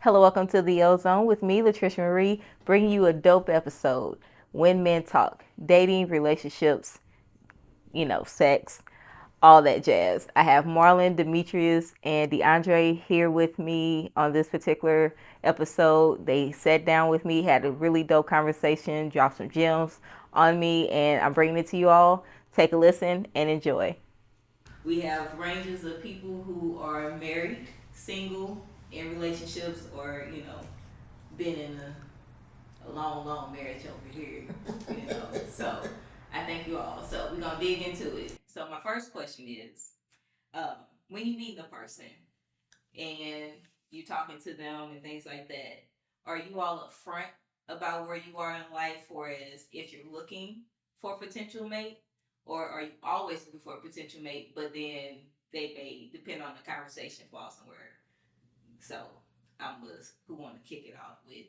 Hello, welcome to the Ozone with me, Latricia Marie, bringing you a dope episode. When men talk, dating, relationships, sex, all that jazz. I have Marlon, Demetrius, and DeAndre here with me on this particular episode. They sat down with me, had a really dope conversation, dropped some gems on me, and I'm bringing it to you all. Take a listen and enjoy. We have ranges of people who are married, single, in relationships, or been in a long, long marriage over here. So I thank you all. So we're gonna dig into it. So my first question is, when you meet a person and you talking to them and things like that, are you all upfront about where you are in life, or as if you're looking for a potential mate, or are you always looking for a potential mate, but then they may depend on the conversation fall somewhere? So I'm was who want to kick it off with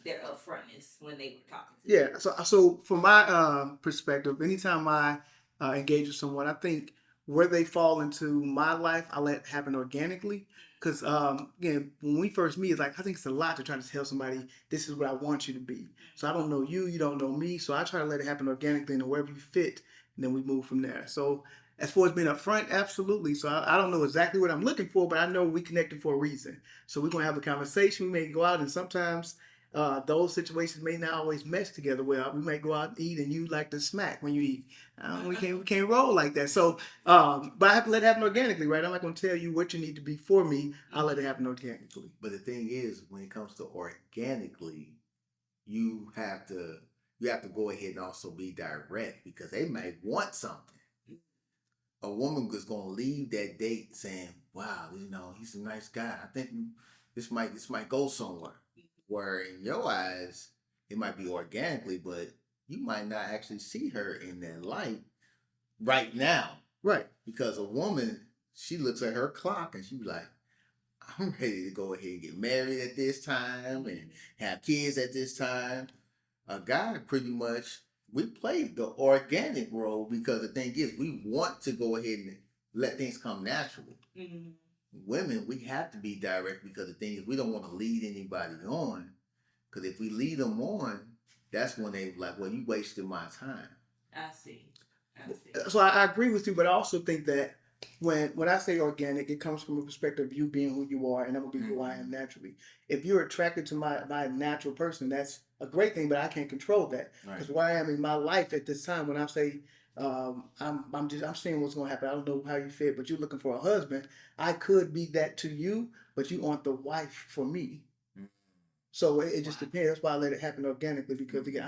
their upfrontness when they were talking to you. Yeah. So from my perspective, anytime I engage with someone, I think where they fall into my life, I let it happen organically. Because again, when we first meet, it's like I think it's a lot to try to tell somebody this is what I want you to be. So I don't know you, you don't know me. So I try to let it happen organically, and wherever you fit, and then we move from there. So as far as being upfront, absolutely. So I don't know exactly what I'm looking for, but I know we connected for a reason. So we're gonna have a conversation. We may go out, and sometimes those situations may not always mesh together well. We may go out and eat, and you like to smack when you eat. We can't roll like that. So, but I have to let it happen organically, right? I'm not going to tell you what you need to be for me. I'll let it happen organically. But the thing is, when it comes to organically, you have to you have to go ahead and also be direct because they might want something. A woman is going to leave that date saying, "Wow, he's a nice guy. I think this might go somewhere." Where in your eyes, it might be organically, but you might not actually see her in that light right now. Right. Because a woman, she looks at her clock and she be like, I'm ready to go ahead and get married at this time and have kids at this time. A guy, pretty much, we play the organic role because the thing is, we want to go ahead and let things come naturally. Mm-hmm. Women, we have to be direct because the thing is, we don't want to lead anybody on. Because if we lead them on, that's when they like, well, you wasted my time. I see. So I agree with you, but I also think that when I say organic, it comes from a perspective of you being who you are, and I'm gonna be who I am naturally. If you're attracted to my natural person, that's a great thing, but I can't control that because where I am in my life at this time, when I say I'm seeing what's gonna happen. I don't know how you feel, but you're looking for a husband. I could be that to you, but you aren't the wife for me. So it just depends. That's why I let it happen organically because again,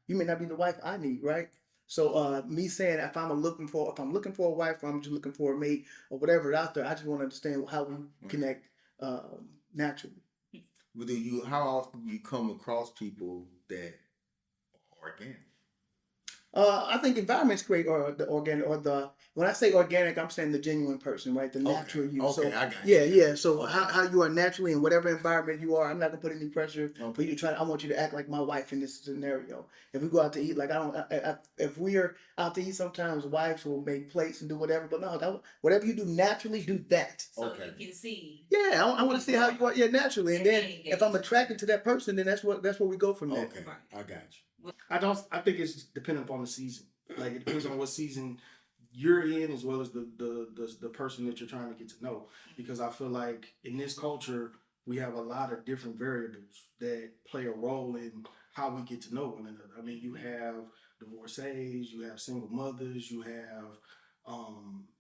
you may not be the wife I need, right? So me saying if I'm looking for a wife or I'm just looking for a mate or whatever out there, I just want to understand how we connect naturally. But how often do you come across people that are organic? I think environments create or the organic or the when I say organic, I'm saying the genuine person, right? The natural you. Okay, So I got yeah, you. yeah. So how you are naturally in whatever environment you are, I'm not gonna put any pressure for you to try. I want you to act like my wife in this scenario. If we go out to eat, like I don't, if we are out to eat, sometimes wives will make plates and do whatever. But no, whatever you do naturally, do that. So you can see. Yeah, I want to see how you are, yeah, naturally, and then if I'm attracted to that person, then that's where we go from there. Okay, I got you. I don't. I think it's dependent upon the season. Like it depends on what season you're in, as well as the person that you're trying to get to know. Because I feel like in this culture, we have a lot of different variables that play a role in how we get to know one another. I mean, you have divorcees, you have single mothers, you have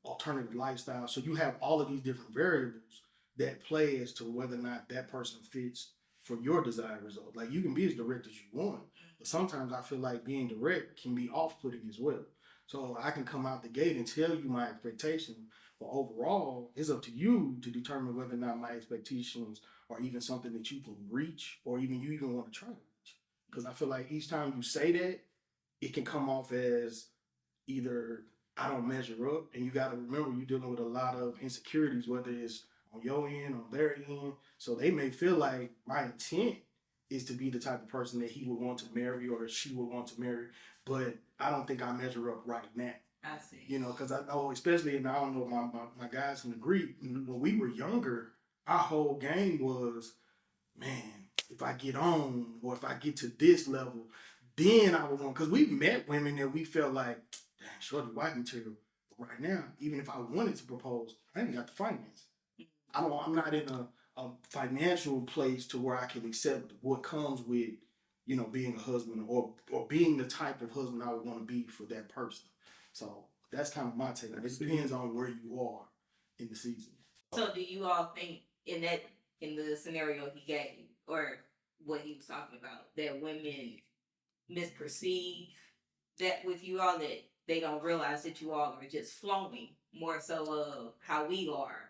alternative lifestyles. So you have all of these different variables that play as to whether or not that person fits for your desired result. Like you can be as direct as you want, but sometimes I feel like being direct can be off-putting as well. So I can come out the gate and tell you my expectations, but overall, it's up to you to determine whether or not my expectations are even something that you can reach, or even you even want to try to reach. Because I feel like each time you say that, it can come off as either I don't measure up, and you got to remember you're dealing with a lot of insecurities, whether it's on your end, on their end. So they may feel like my intent is to be the type of person that he would want to marry or she would want to marry, but I don't think I measure up right now. I see. Because I know, especially, and I don't know if my guys can agree, when we were younger, our whole game was, man, if I get on or if I get to this level, then I would want. Because we met women that we felt like, dang, shorty wife material. But right now, even if I wanted to propose, I ain't got the finance. I'm not in a financial place to where I can accept what comes with, being a husband or being the type of husband I would want to be for that person. So that's kind of my take. It depends on where you are in the season. So do you all think in the scenario he gave or what he was talking about that women misperceive that with you all, that they don't realize that you all are just flowing more so of how we are.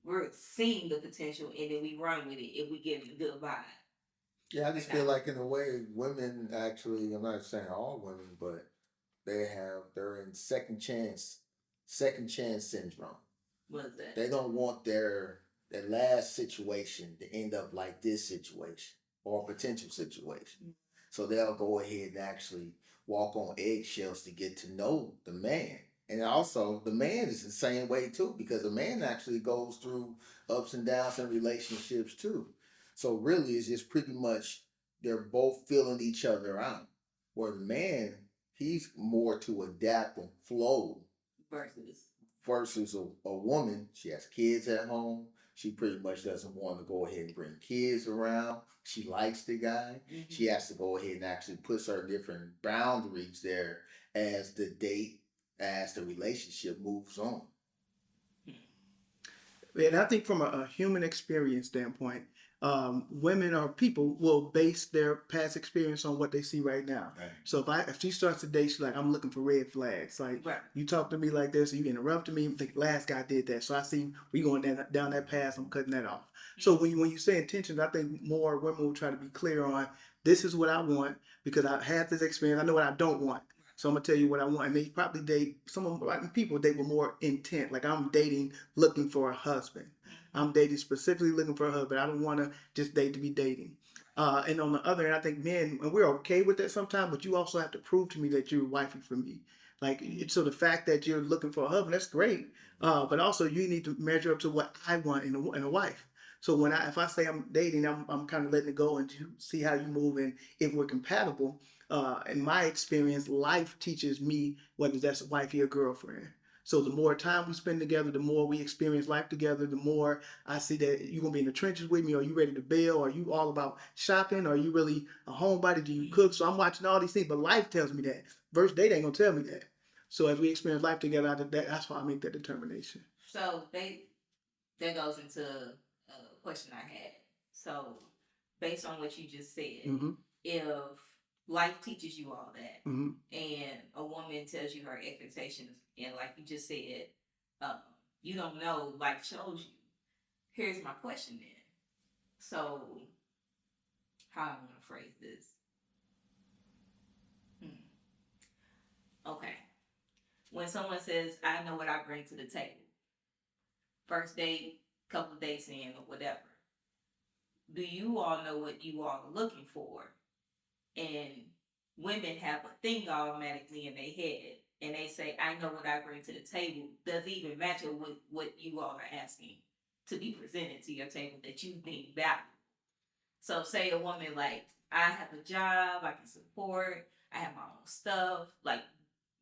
We're seeing the potential and then we run with it if we give it a good vibe. Yeah, I just feel like in a way, women actually, I'm not saying all women, but they're in second chance syndrome. What is that? They don't want their last situation to end up like this situation or potential situation. So they'll go ahead and actually walk on eggshells to get to know the man. And also the man is the same way too, because the man actually goes through ups and downs in relationships too. So really it's just pretty much they're both feeling each other out. Where the man, he's more to adapt and flow versus a woman. She has kids at home. She pretty much doesn't want to go ahead and bring kids around. She likes the guy. Mm-hmm. She has to go ahead and actually put certain different boundaries there as the relationship moves on. And I think from a human experience standpoint, women or people will base their past experience on what they see right now. Right. So if she starts to date, she's like, I'm looking for red flags. Like, right. You talk to me like this, you interrupted me. The last guy did that, so I see we going down that path. I'm cutting that off. Mm-hmm. So when you say intentions, I think more women will try to be clear on this is what I want because I had this experience. I know what I don't want. So I'm gonna tell you what I want, and they probably date people date with more intent. Like I'm dating, looking for a husband. I'm dating specifically looking for a husband. I don't want to just date to be dating. And on the other hand, I think men, and we're okay with that sometimes, but you also have to prove to me that you're wifey for me. Like so, the fact that you're looking for a husband, that's great. But also you need to measure up to what I want in a wife. So if I say I'm dating, I'm kind of letting it go and see how you move and if we're compatible. In my experience, life teaches me whether that's a wifey or girlfriend. So the more time we spend together, the more we experience life together, the more I see that you're going to be in the trenches with me. Are you ready to bail? Are you all about shopping? Are you really a homebody? Do you cook? So I'm watching all these things, but life tells me that. First date ain't going to tell me that. So as we experience life together, that's why I make that determination. So that goes into a question I had. So based on what you just said, mm-hmm. If life teaches you all that, mm-hmm. and a woman tells you her expectations, and like you just said, you don't know, life shows you. Here's my question then. So, how am I going to phrase this? Okay. When someone says, I know what I bring to the table, first date, couple of days in, or whatever, do you all know what you all are looking for? And women have a thing automatically in their head, and they say, I know what I bring to the table. Does it even match with what you all are asking to be presented to your table that you think valuable? So say a woman like, I have a job, I can support, I have my own stuff. Like,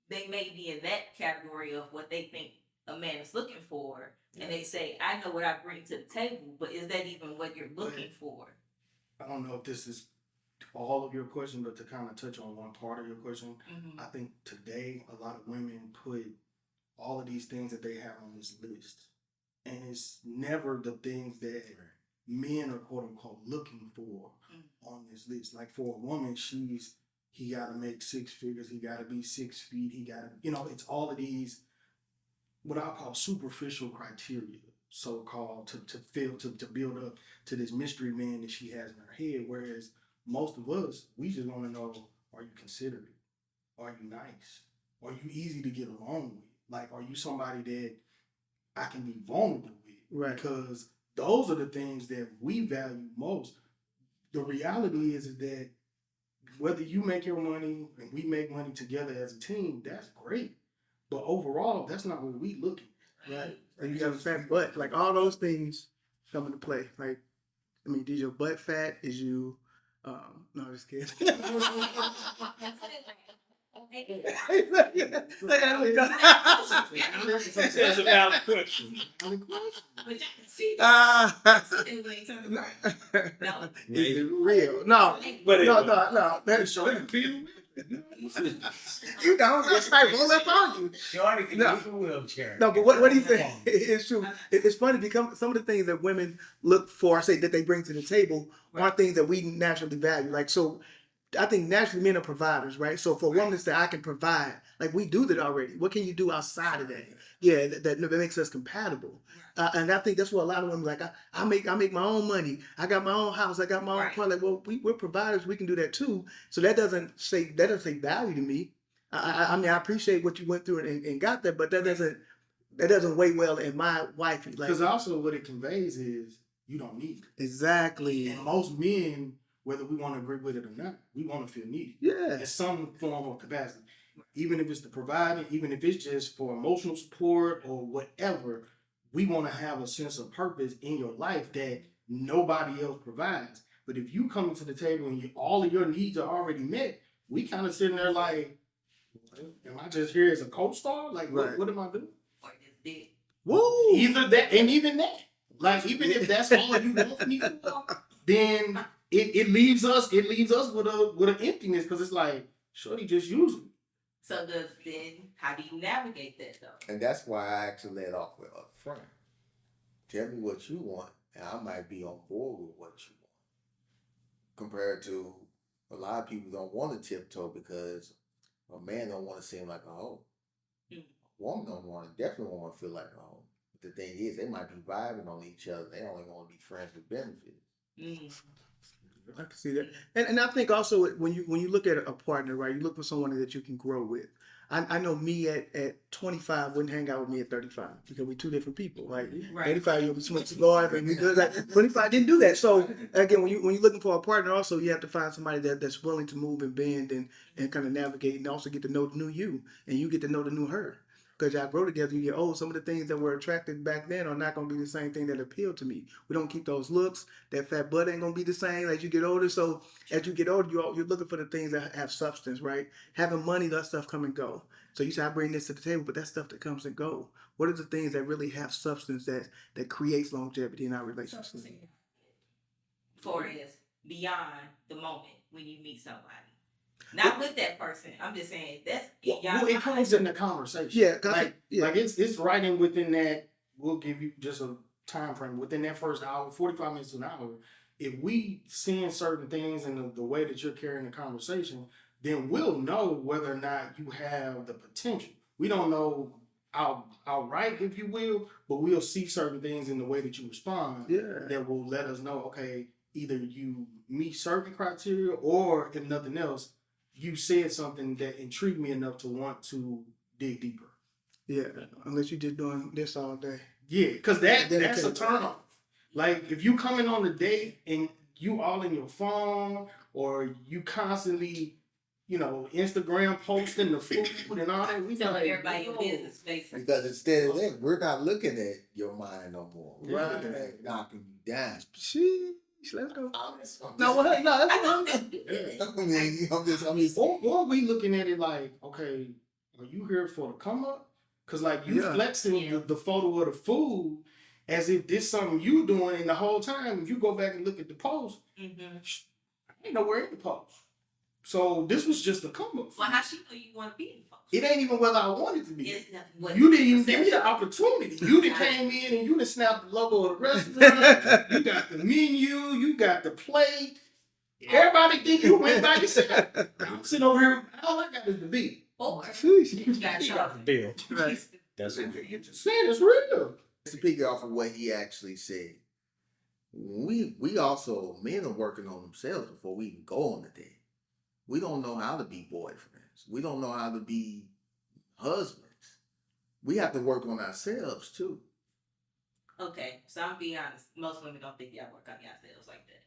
they may be in that category of what they think a man is looking for, and they say, I know what I bring to the table, but is that even what you're looking for? I don't know if this is all of your question, but to kind of touch on one part of your question, mm-hmm. I think today a lot of women put all of these things that they have on this list, and it's never the things that men are quote unquote looking for on this list. Like for a woman, he got to make 6 figures, he got to be 6 feet, he got to, it's all of these what I call superficial criteria, so-called to build up to this mystery man that she has in her head. Whereas most of us, we just want to know, are you considerate? Are you nice? Are you easy to get along with? Like, are you somebody that I can be vulnerable with? Right. Because those are the things that we value most. The reality is that whether you make your money and we make money together as a team, that's great. But overall, that's not what we look at. Right. And you got a fat butt. Like all those things come into play? Like, I mean, is your butt fat? Is you, no, I'm just kidding. That's a valid question. Is it real? No, But no. That's you don't. It's like roll up on you. Shorty can No. use a wheelchair. No, but what do you think? It's true. It's funny because some of the things that women look for, I say that they bring to the table, are things that we naturally value. Like, so I think naturally men are providers, right? So for a woman to say, I can provide, like we do that already. What can you do outside of that? Yeah, that makes us compatible. And I think that's what a lot of women like. I make my own money. I got my own house. I got my own car. Like, well, we're providers. We can do that too. So that doesn't say value to me. I mean, I appreciate what you went through and got there, but that doesn't weigh well in my wifey. Like, Because also what it conveys is you don't need it. exactly. And most men, whether we want to agree with it or not, we want to feel needed Yeah. in some form of capacity. Even if it's to provide, even if it's just for emotional support or whatever, we want to have a sense of purpose in your life that nobody else provides. But if you come to the table and all of your needs are already met, we kind of sitting there like, am I just here as a co-star? Like, Right. what am I doing? Woo. Either that, and even that. Like, even if that's all you want me for, then it leaves us with an emptiness because it's like, shorty just use me. So how do you navigate that though? And that's why I actually led off with up front. Tell me what you want, and I might be on board with what you want. Compared to a lot of people don't want to tiptoe because a man don't want to seem like a hoe. A woman definitely want to feel like a hoe. But the thing is, they might be vibing on each other. They only want to be friends with benefits. I can see that, and I think also when you look at a partner, right? You look for someone that you can grow with. I know me at 25 wouldn't hang out with me at 35 because we're two different people. Like 35, you'll be smoking cigars, and like 25 didn't do that. So again, when you're looking for a partner, also you have to find somebody that's willing to move and bend and kind of navigate, and also get to know the new you, and you get to know the new her. Because y'all grow together, you get old. Some of the things that were attractive back then are not going to be the same thing that appeal to me. We don't keep those looks. That fat butt ain't going to be the same as you get older. So as you get older, you're looking for the things that have substance, right? Having money, that stuff come and go. So you say, I bring this to the table, but that's stuff that comes and go. What are the things that really have substance that creates longevity in our relationship? For is beyond the moment when you meet somebody. Not with that person. I'm just saying that's Well, it comes in the conversation. Yeah, like it's right in within that. We'll give you just a time frame within that first hour, 45 minutes to an hour. If we seeing certain things in the way that you're carrying the conversation, then we'll know whether or not you have the potential. We don't know outright, if you will, but we'll see certain things in the way that you respond that will let us know, okay, either you meet certain criteria or, if nothing else, you said something that intrigued me enough to want to dig deeper. Yeah, unless you're just doing this all day. Yeah, because that's a turn off. Like, if you coming on a date and you all in your phone or you constantly, Instagram posting the food and all that, we telling everybody your business, basically. Because instead of that, we're not looking at your mind no more. We're Right. looking at knocking you down. Sheesh, let's go. Or we looking at it like, okay, are you here for the come up? Because like you flexing the photo of the food as if this something you doing, and the whole time if you go back and look at the post, ain't nowhere in the post. So this was just a come up. Well, how she know you want to be in the post? It ain't even whether I wanted to be. You You didn't even give me the opportunity. You done came in and you done snapped the logo of the restaurant. You got the menu. You got the plate. Everybody think you went by yourself. I'm sitting over here. All I got is the bill. Or Sheesh. you got Got the bill. Right. That's what You just said it's real. To pick off of what he actually said, we also, men are working on themselves before we even go on the date. We don't know how to be boyfriends. We don't know how to be husbands. We have to work on ourselves too. Okay, so I'm being honest. Most women don't think y'all work on yourselves like that.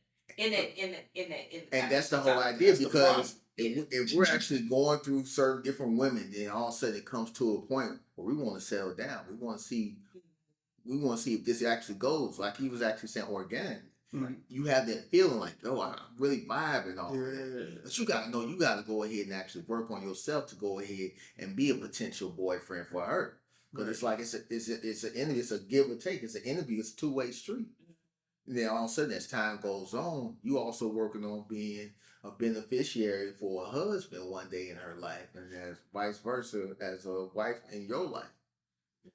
And that's the whole idea, because if we're actually going through certain different women, then all of a sudden it comes to a point where we want to settle down. We want to see we want to see if this actually goes. Like he was actually saying organic. Mhm. You have that feeling like, oh, I'm really vibing off. Yeah. But you gotta know you gotta go ahead and actually work on yourself to go ahead and be a potential boyfriend for her. Because it's like it's an interview, it's a give or take. It's an interview, it's a two-way street. And then all of a sudden, as time goes on, you also working on being a beneficiary for a husband one day in her life, and as vice versa as a wife in your life.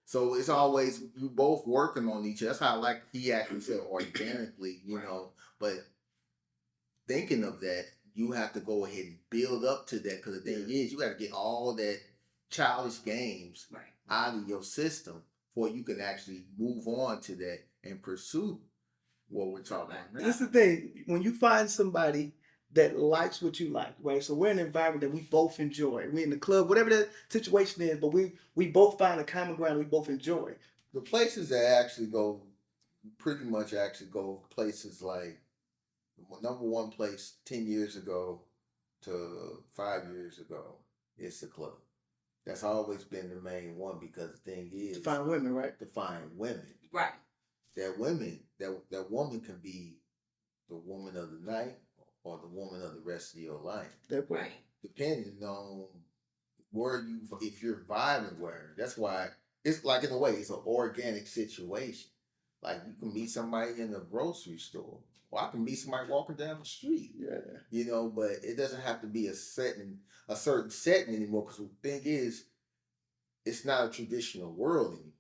So it's always you both working on each other. That's how I like he actually said organically, you know. But thinking of that, you have to go ahead and build up to that because the thing is, you got to get all that childish games out of your system before you can actually move on to that and pursue what we're talking about. This is the thing. When you find somebody that likes what you like, right? So we're in an environment that we both enjoy. We're in the club, whatever the situation is, but we both find a common ground we both enjoy. The places that actually go, pretty much actually go places like number one place 10 years ago to 5 years ago is the club. That's always been the main one because the thing is To find women, right? to find women. Right. That woman can be the woman of the night or the woman of the rest of your life. That way. Right. Depending on if you're vibing with her. That's why it's like in a way it's an organic situation. Like you can meet somebody in the grocery store, or I can meet somebody walking down the street. Yeah. You know, but it doesn't have to be a certain setting anymore. Because the thing is, it's not a traditional world anymore.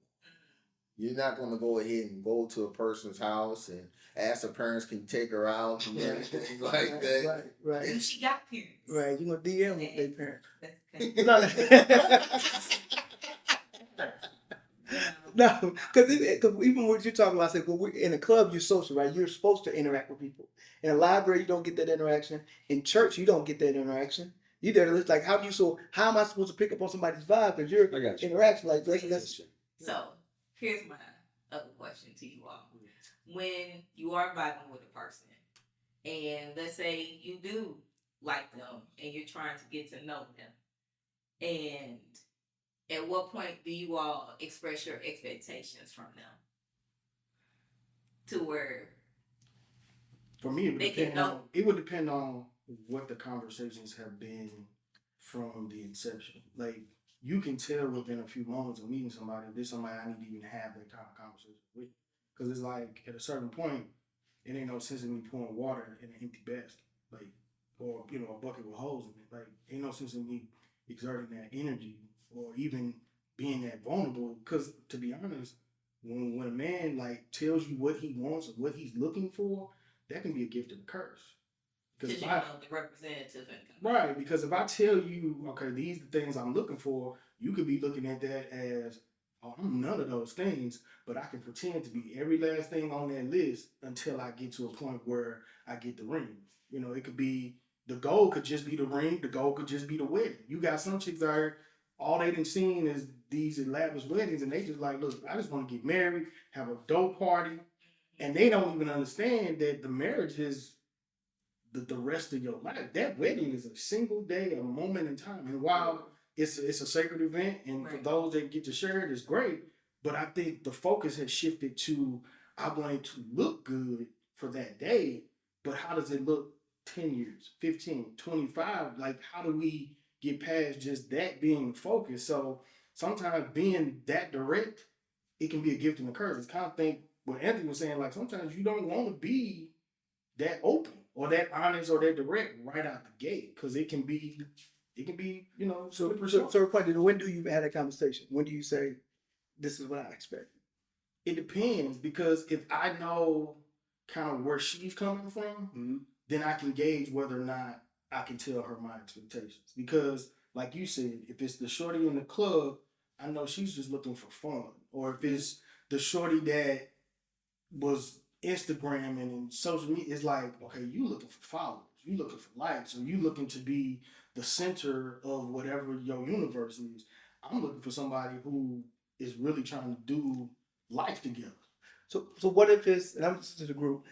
You're not going to go ahead and go to a person's house and ask their parents, can you take her out and everything like that. Right. And she got parents. Right. You're going to DM with their parents. No, because even what you're talking about, I said, well, in a club, you're social, right? You're supposed to interact with people. In a library, you don't get that interaction. In church, you don't get that interaction. You there to listen, like, how am I supposed to pick up on somebody's vibe? Because your interaction, like, that's So, here's my other question to you all. When you are vibing with a person, and let's say you do like them, and you're trying to get to know them, and at what point do you all express your expectations from them? To where For me, They can know. it would depend on what the conversations have been from the inception. Like you can tell within a few moments of meeting somebody, if there's somebody I need to even have that kind of conversation with. Because it's like at a certain point, it ain't no sense in me pouring water in an empty basket, like or a bucket with holes in it. Like ain't no sense in me exerting that energy or even being that vulnerable. Because to be honest, when a man like tells you what he wants or what he's looking for, that can be a gift and a curse. because you know the representative income. Right, because if I tell you, okay, these are the things I'm looking for, you could be looking at that as, oh, I'm none of those things, but I can pretend to be every last thing on that list until I get to a point where I get the ring. It could be, the goal could just be the ring, the goal could just be the wedding. You got some chicks out here, all they done seen is these elaborate weddings, and they just like, look, I just want to get married, have a dope party, and they don't even understand that the marriage is the rest of your life. That wedding is a single day, a moment in time. And while it's a sacred event, and for those that get to share it, it's great. But I think the focus has shifted to, I want it to look good for that day, but how does it look 10 years, 15, 25? Like, how do we get past just that being the focus? So sometimes being that direct, it can be a gift and a curse. It's kind of think what Anthony was saying, like sometimes you don't want to be that open or that honest or that direct right out the gate, because it can be, So when do you have that conversation? When do you say, this is what I expect? It depends, because if I know kind of where she's coming from, then I can gauge whether or not I can tell her my expectations. Because like you said, if it's the shorty in the club, I know she's just looking for fun. Or if it's the shorty that was Instagram and social media, it's like, okay, you looking for followers, you looking for likes, or you looking to be the center of whatever your universe is. I'm looking for somebody who is really trying to do life together. So what if it's, and I'm listening to the group.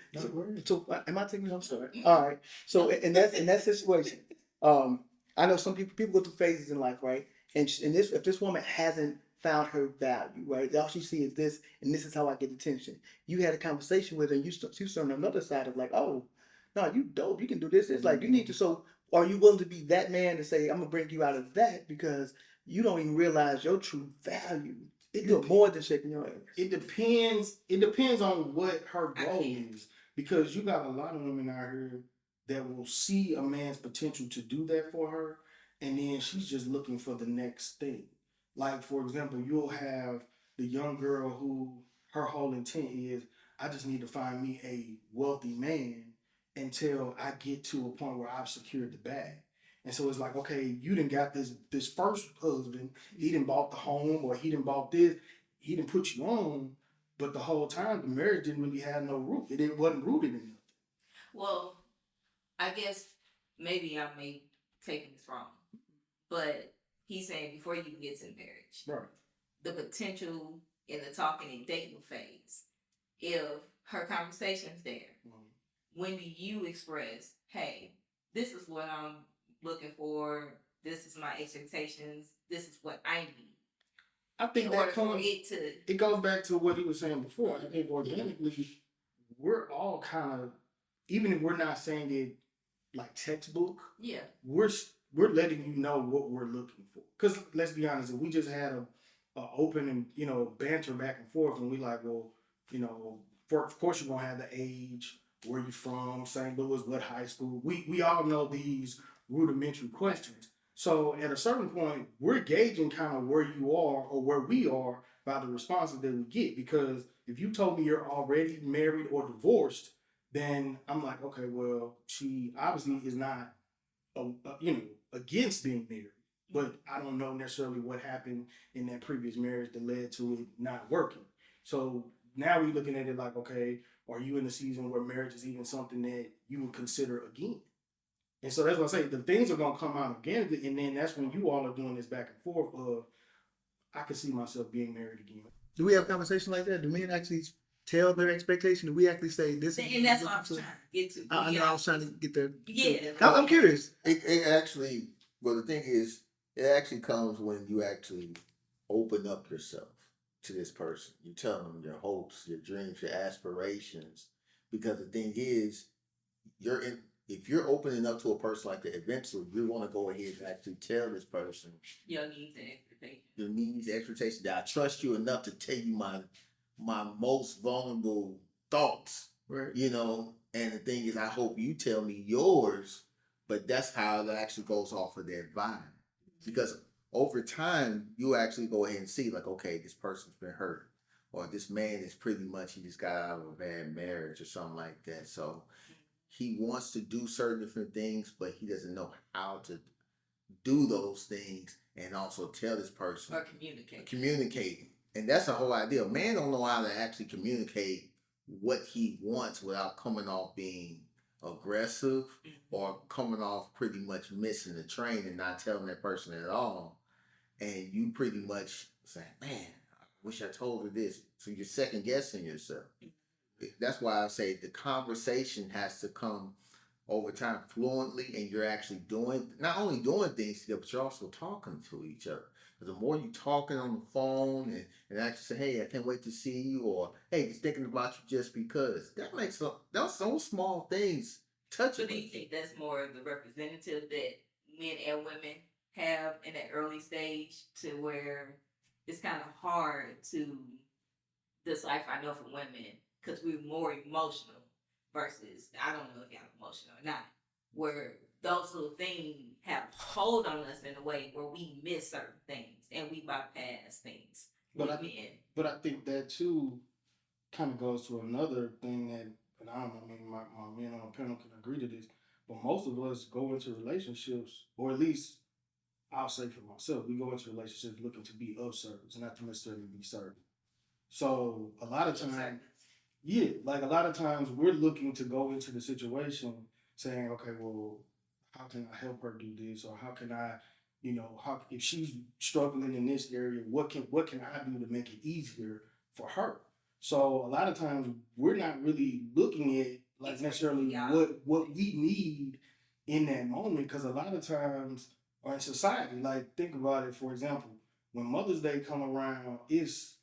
So am I taking? I'm sorry. All right. So in that situation, I know some people go through phases in life, right? And if this woman hasn't found her value, right? All she sees is this, and this is how I get attention. You had a conversation with her, and you saw on another side of like, oh, no, you dope. You can do this. It's like you need to. So, are you willing to be that man to say, I'm gonna bring you out of that because you don't even realize your true value? It do more than shaking your ass. It depends. It depends on what her goal is, because you got a lot of women out here that will see a man's potential to do that for her, and then she's just looking for the next thing. Like, for example, you'll have the young girl who her whole intent is, I just need to find me a wealthy man until I get to a point where I've secured the bag. And so it's like, okay, you done got this first husband, he done bought the home, or he done bought this, he done put you on, but the whole time the marriage didn't really have no root. It wasn't rooted in nothing. Well, I guess maybe I may taking this wrong, but he's saying before you can get to marriage, Right. the potential in the talking and dating phase, if her conversation's there, when do you express, hey, this is what I'm looking for, this is my expectations, this is what I need? I think In that order for comes, it to, it goes back to what he was saying before. I think organically, we're all kind of, even if we're not saying it like textbook, yeah, we're letting you know what we're looking for. Because let's be honest, if we just had a open and banter back and forth, and we like, well, of course you're gonna have the age, where you from, St. Louis, what high school. We all know these rudimentary questions. So at a certain point, we're gauging kind of where you are or where we are by the responses that we get. Because if you told me you're already married or divorced, then I'm like, okay, well, she obviously is not, against being married. But I don't know necessarily what happened in that previous marriage that led to it not working. So now we're looking at it like, okay, are you in a season where marriage is even something that you would consider again? And so that's what I say. The things are gonna come out organically, and then that's when you all are doing this back and forth of, I can see myself being married again. Do we have a conversation like that? Do men actually tell their expectation? Do we actually say this? and that's what I was trying to get to. I know I was trying to get there. Yeah. I'm curious. It actually, well, the thing is, it actually comes when you actually open up yourself to this person. You tell them your hopes, your dreams, your aspirations. Because the thing is, if you're opening up to a person like that, eventually you want to go ahead and actually tell this person Your needs and expectations. your needs, expectations, that I trust you enough to tell you my most vulnerable thoughts. Right. And the thing is, I hope you tell me yours, but that's how it actually goes off of their vibe. Because over time, you actually go ahead and see, like, okay, this person's been hurt, or this man is pretty much, he just got out of a bad marriage or something like that. So he wants to do certain different things, but he doesn't know how to do those things and also tell this person. Or Communicate. And that's the whole idea. Man don't know how to actually communicate what he wants without coming off being aggressive or coming off pretty much missing the train and not telling that person at all. And you pretty much say, man, I wish I told her this. So you're second guessing yourself. That's why I say the conversation has to come over time fluently, and you're actually not only doing things together, but you're also talking to each other. Because the more you talking on the phone and actually say, hey, I can't wait to see you, or hey, just thinking about you just because, those small things touch So it. do you think that's more the representative that men and women have in that early stage, to where it's kind of hard to decipher? I know for women, because we're more emotional versus, I don't know if y'all emotional or not, where those little things have hold on us in a way where we miss certain things and we bypass things. But with men. But I think that too kind of goes to another thing that, and I don't know, maybe my men on the panel can agree to this, but most of us go into relationships, or at least I'll say for myself, we go into relationships looking to be of service, not to necessarily be served. So a lot of times, a lot of times we're looking to go into the situation saying, okay, well, how can I help her do this, or how can I, how if she's struggling in this area, what can I do to make it easier for her? So a lot of times we're not really looking at like necessarily what we need in that moment, because a lot of times, or in society, like think about it, for example, when Mother's Day come around, it's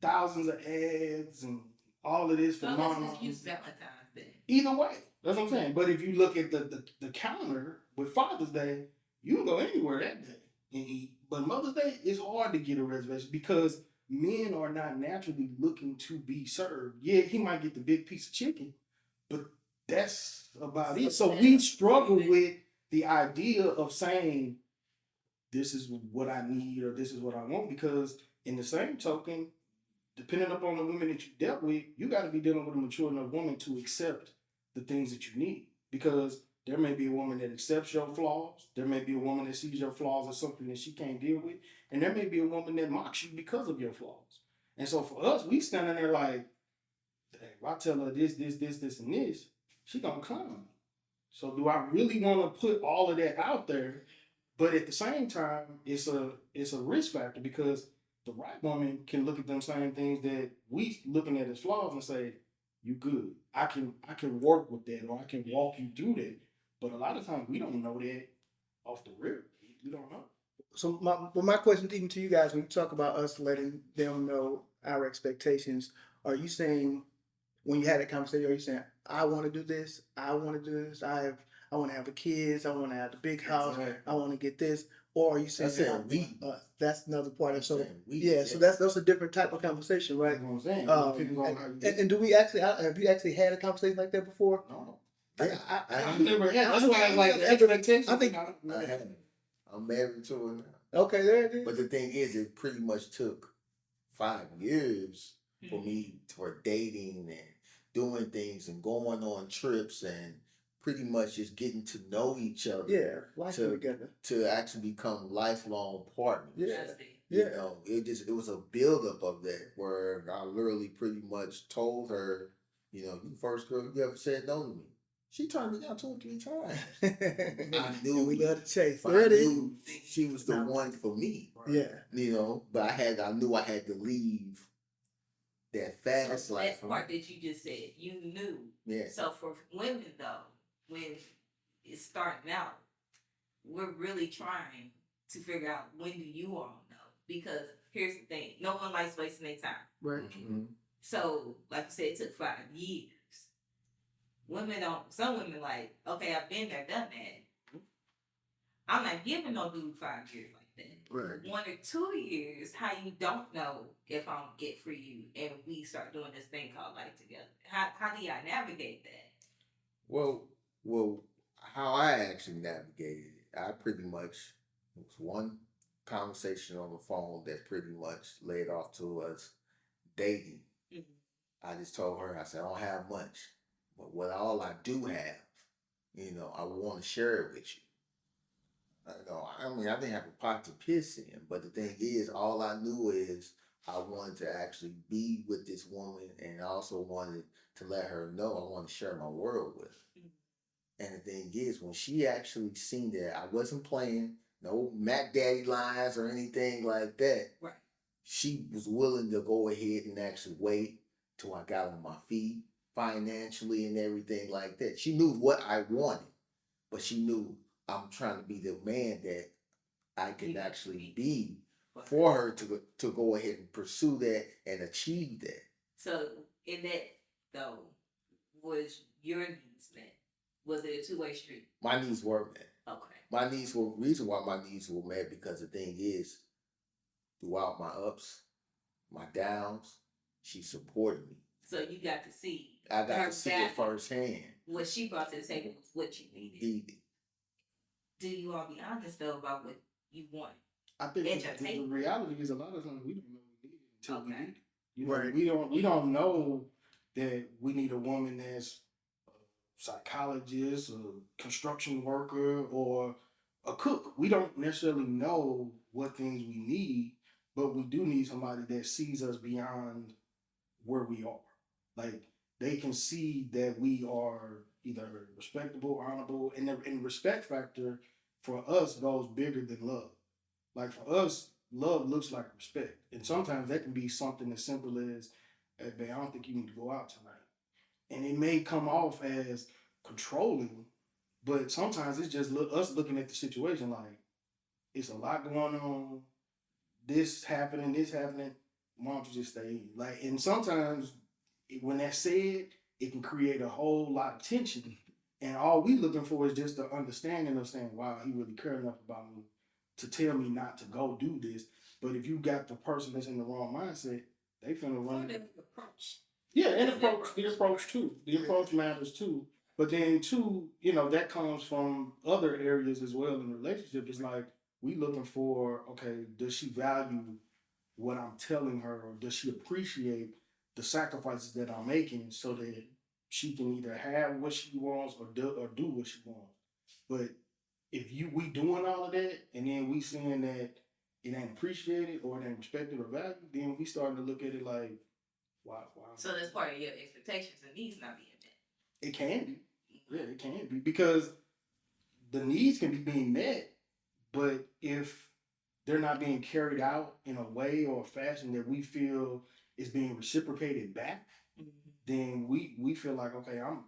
thousands of ads and all of this for So mom. let's just use Valentine's Day. Either way, that's what I'm saying. But if you look at the calendar with Father's Day, you can go anywhere that day and eat. But Mother's Day, it's hard to get a reservation because men are not naturally looking to be served. Yeah, he might get the big piece of chicken, but that's about it. So we struggle with the idea of saying, this is what I need or this is what I want, because in the same token, depending upon the women that you dealt with, you got to be dealing with a mature enough woman to accept the things that you need. Because there may be a woman that accepts your flaws. There may be a woman that sees your flaws as something that she can't deal with. And there may be a woman that mocks you because of your flaws. And so for us, we standing there like, hey, if I tell her this, and this, she gonna clown me. So do I really want to put all of that out there? But at the same time, it's a risk factor because the right woman can look at them same things that we looking at as flaws and say, you good. I can work with that, or I can walk you through that. But a lot of times we don't know that off the rip. We don't know. So my question even to you guys, when you talk about us letting them know our expectations, are you saying when you had that conversation, are you saying I want to do this, I want to do this, I want to have the kids, I want to have the big house, I want to get this, or are you saying that's another part of so so that's a different type of conversation, right? That's what I'm saying. And do we actually have you actually had a conversation like that before? No. I've never had. That's why I was like, the expectation. I think I haven't. I'm married to her now. Okay, there it is. But the thing is, it pretty much took 5 years for me for dating and doing things and going on trips and pretty much just getting to know each other. Yeah, life together. To actually become lifelong partners. Yeah. You know, it was a buildup of that where I literally pretty much told her, you know, you the first girl you ever said no to me. She turned me down 2 or 3 times. I knew we love to chase. I knew she was the one for me. Yeah. You know, but I knew I had to leave that fast So life. that part that you just said, you knew. Yeah. So for women though, when it's starting out, we're really trying to figure out when do you all know? Because here's the thing, no one likes wasting their time. Right. Mm-hmm. So, like I said, it took 5 years. Women don't, some women like, okay, I've been there, done that. I'm not giving no dude 5 years like that. Right. 1 or 2 years, how you don't know if I'm it for you and we start doing this thing called life together. How do y'all navigate that? Well, how I actually navigated it, I pretty much, it was one conversation on the phone that pretty much led off to us dating. Mm-hmm. I just told her, I said, I don't have much, but what all I do have, you know, I want to share it with you. I mean, I didn't have a pot to piss in, but the thing is, all I knew is I wanted to actually be with this woman, and I also wanted to let her know I want to share my world with her. Mm-hmm. And the thing is, when she actually seen that I wasn't playing no Mac Daddy lines or anything like that, right, she was willing to go ahead and actually wait till I got on my feet financially and everything like that. She knew what I wanted, but she knew I'm trying to be the man that I can actually be for her to go ahead and pursue that and achieve that. So in that though, was your needs met? Was it a two-way street? My needs were met. Okay. My needs were, reason why my needs were met, because the thing is, throughout my ups, my downs, she supported me. So you got to see. I got to see it firsthand. What she brought to the table was what you needed. Indeed. Do you all be honest though about what you want? I think the reality is a lot of times we don't know we need it until we need it. You know, right. We don't know that we need a woman that's a psychologist, a construction worker, or a cook. We don't necessarily know what things we need, but we do need somebody that sees us beyond where we are. Like, they can see that we are either respectable, honorable, and the respect factor for us goes bigger than love. Like, for us, love looks like respect. And sometimes that can be something as simple as, hey, babe, I don't think you need to go out tonight. And it may come off as controlling, but sometimes it's just us looking at the situation like, it's a lot going on. this happening, why don't you just stay in? Like, and sometimes when that's said, it can create a whole lot of tension. And all we looking for is just the understanding of saying, wow, he really cared enough about me to tell me not to go do this. But if you got the person that's in the wrong mindset, they finna run. Yeah, and the approach too. The approach matters too. But then too, that comes from other areas as well in the relationship. It's like we looking for, okay, does she value what I'm telling her, or does she appreciate the sacrifices that I'm making so that she can either have what she wants or do what she wants. But if we doing all of that and then we seeing that it ain't appreciated or it ain't respected or valued, then we starting to look at it like, why? So that's part of your expectations and needs not being met. It can be. Yeah, it can be. Because the needs can be being met, but if they're not being carried out in a way or a fashion that we feel is being reciprocated back, then we feel like, okay, I'm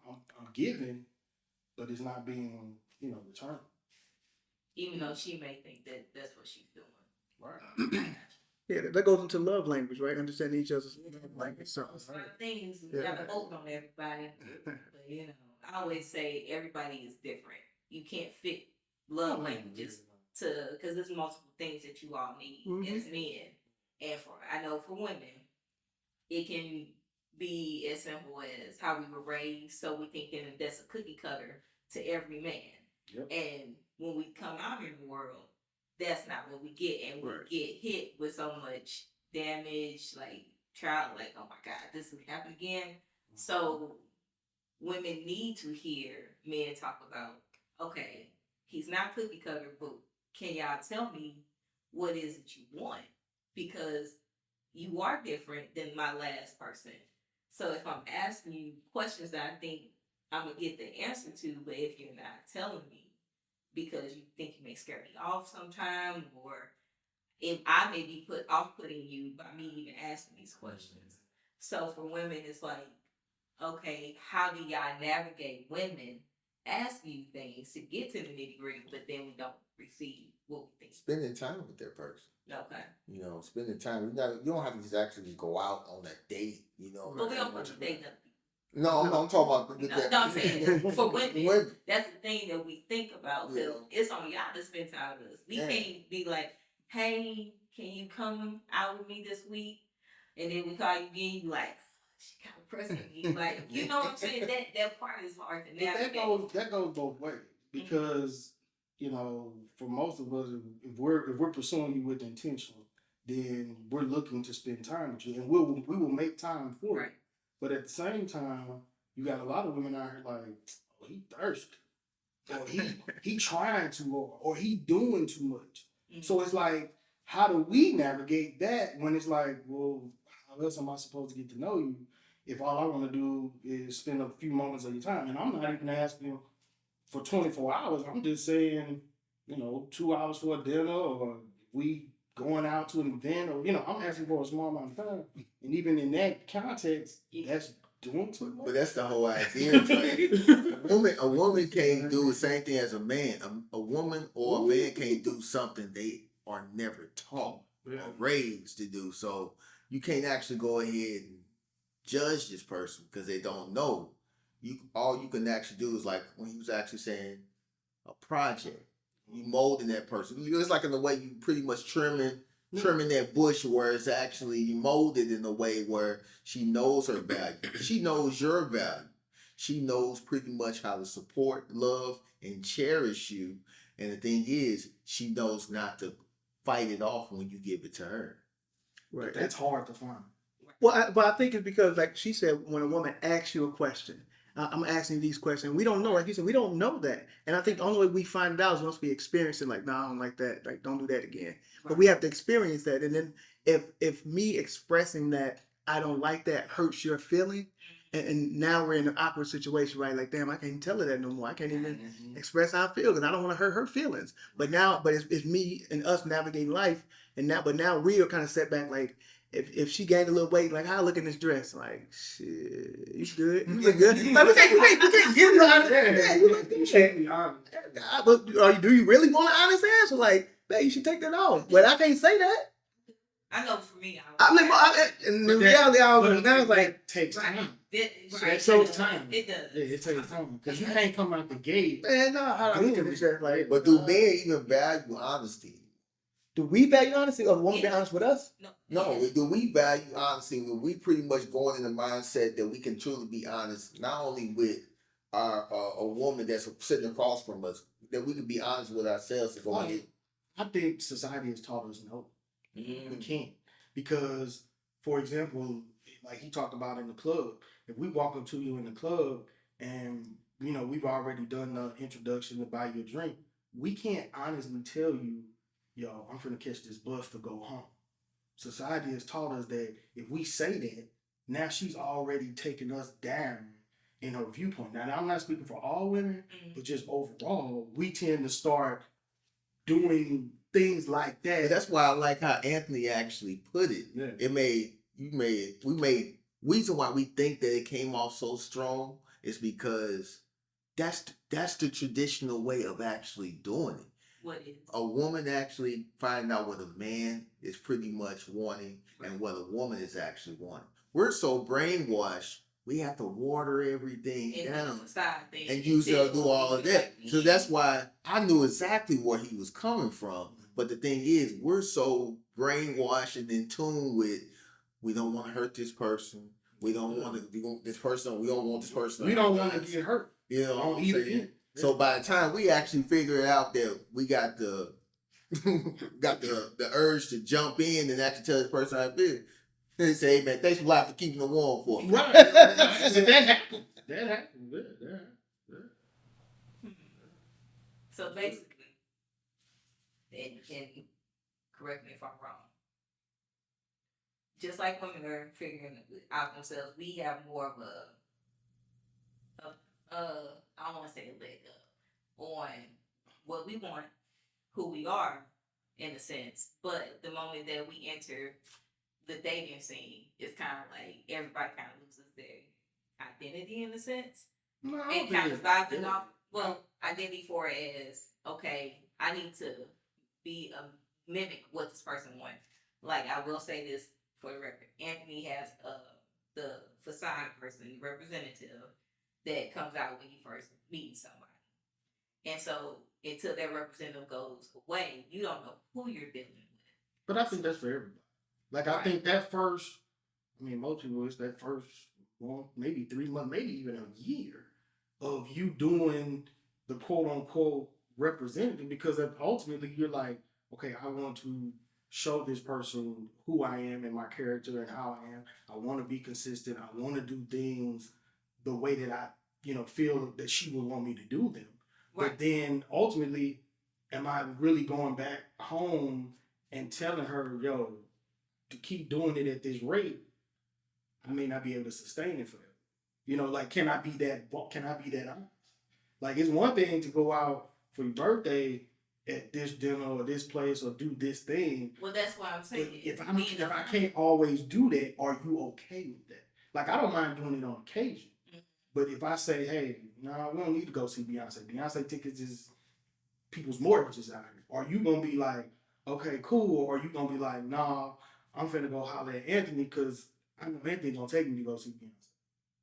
giving, but it's not being, returned. Even though she may think that that's what she's doing. Right. Yeah, that goes into love language, right? Understanding each other's language. So, Certain things we gotta vote on everybody. But I always say everybody is different. You can't fit love languages because there's multiple things that you all need as men. And I know for women, it can be as simple as how we were raised. So we thinking that's a cookie cutter to every man. Yep. And when we come out in the world, that's not what we get. And we get hit with so much damage, like oh my God, this will happen again. So women need to hear men talk about, okay, he's not cookie cutter, but can y'all tell me what is it you want? Because you are different than my last person. So if I'm asking you questions that I think I'm going to get the answer to, but if you're not telling me because you think you may scare me off sometime, or if I may be off-putting you by me even asking these questions. So for women, it's like, okay, how do y'all navigate women asking you things to get to the nitty-gritty, but then we don't receive what we think? Spending time with that person. Okay. Spending time. You don't have to just actually go out on a date. But we don't want to date them. No, I'm talking about. I'm saying for women, that's the thing that we think about. Because it's on y'all to spend time with us. We can't be like, hey, can you come out with me this week? And then we call you again, you like, she kind of pressing me. Like, you know what I'm saying? That part is hard to navigate. That goes both ways. Because, for most of us, if we're pursuing you with intention, then we're looking to spend time with you. And we will make time for it. But at the same time, you got a lot of women out here like, oh, he thirsty. Or he trying to, or he doing too much. Mm-hmm. So it's like, how do we navigate that when it's like, well, how else am I supposed to get to know you if all I want to do is spend a few moments of your time? And I'm not even asking for 24 hours. I'm just saying, 2 hours for a dinner, or we going out to an event, or, I'm asking for a small amount of time. And even in that context, that's doing too much. But that's the whole idea. A woman can't do the same thing as a man. A woman or a man can't do something they are never taught or raised to do. So you can't actually go ahead and judge this person because they don't know. All you can actually do is, like when he was actually saying, a project. You molding that person. It's like in the way you pretty much trimming that bush, where it's actually molded in a way where she knows her value. She knows your value. She knows pretty much how to support, love, and cherish you. And the thing is, she knows not to fight it off when you give it to her. Right. But that's hard to find. Well, but I think it's because, like she said, when a woman asks you a question, I'm asking these questions. We don't know, like you said, we don't know that. And I think the only way we find it out is once we experience it. Like, no, I don't like that. Like, don't do that again. Right. But we have to experience that. And then if me expressing that I don't like that hurts your feeling, and now we're in an awkward situation, right? Like, damn, I can't tell her that no more. I can't even express how I feel because I don't want to hurt her feelings. But it's me and us navigating life. But now we are kind of set back, like, if she gained a little weight, like, how I look in this dress? Like, shit, you good? You look good. Like, we can't give her honest. Yeah, you look good. But do you really want an honest answer? Like, babe, you should take that off. But I can't say that. I know for me, I mean, in the reality, I was now like, takes time. It takes time. It does. Yeah, it takes time because you can't come out the gate. man, no, I look at this shit like, But do men even value honesty? do we value honesty, or won't be Yeah. honest with us? No, do we value honesty when we pretty much going in the mindset that we can truly be honest, not only with our a woman that's sitting across from us, that we can be honest with ourselves and going in. I think society has taught us no. We Mm. can't. Because, for example, like he talked about in the club, if we walk up to you in the club and, you know, we've already done the introduction to buy you a drink, we can't honestly tell you, yo, I'm finna catch this bus to go home. Society has taught us that if we say that, now she's already taken us down in her viewpoint. Now, I'm not speaking for all women, but just overall, we tend to start doing things like that. And that's why I like how Anthony actually put it. Yeah. Reason why we think that it came off so strong is because that's the traditional way of actually doing it. What is? A woman actually finding out what a man is pretty much wanting and what a woman is actually wanting. We're so brainwashed, we have to water everything down and usually do all of that. So that's why I knew exactly where he was coming from. But the thing is, we're so brainwashed and in tune with, we don't want to hurt this person. We don't want this person. We don't want this person. We don't want to get hurt. You know what On I'm either saying? end. So by the time we actually figure out that we got the the urge to jump in and actually tell this person how it feels, they say, hey man, thanks a lot for keeping it warm for me. Right. That happens. That happens. Yeah. So basically, and correct me if I'm wrong. Just like women are figuring out themselves, we have more of I don't want to say a leg up on what we want, who we are, in a sense. But the moment that we enter the dating scene, it's kind of like everybody kind of loses their identity in a sense. No, I And don't kind think of vibing off. Well, identity for it as, okay, I need to be a mimic what this person wants. Like, I will say this for the record. Anthony has the facade person, representative, that comes out when you first meet somebody. And so until that representative goes away, you don't know who you're dealing with. But I think that's for everybody. Like, I think that first, most people, it's that first, well, maybe 3 months, maybe even a year of you doing the quote unquote representative, because ultimately you're like, okay, I want to show this person who I am and my character and how I am. I want to be consistent. I want to do things the way that I, feel that she would want me to do them. Right. But then ultimately, am I really going back home and telling her, yo, to keep doing it at this rate, I may not be able to sustain it forever. Like, can I be that honest? Like, it's one thing to go out for your birthday at this dinner or this place or do this thing. Well, that's what I'm saying. If I can't always do that, are you okay with that? Like, I don't mind doing it on occasion. Mm-hmm. But if I say, hey, no, we don't need to go see Beyonce. Beyonce tickets is people's mortgages out here. Are you going to be like, okay, cool? Or are you going to be like, nah, I'm finna go holler at Anthony because I know Anthony going to take me to go see Beyonce.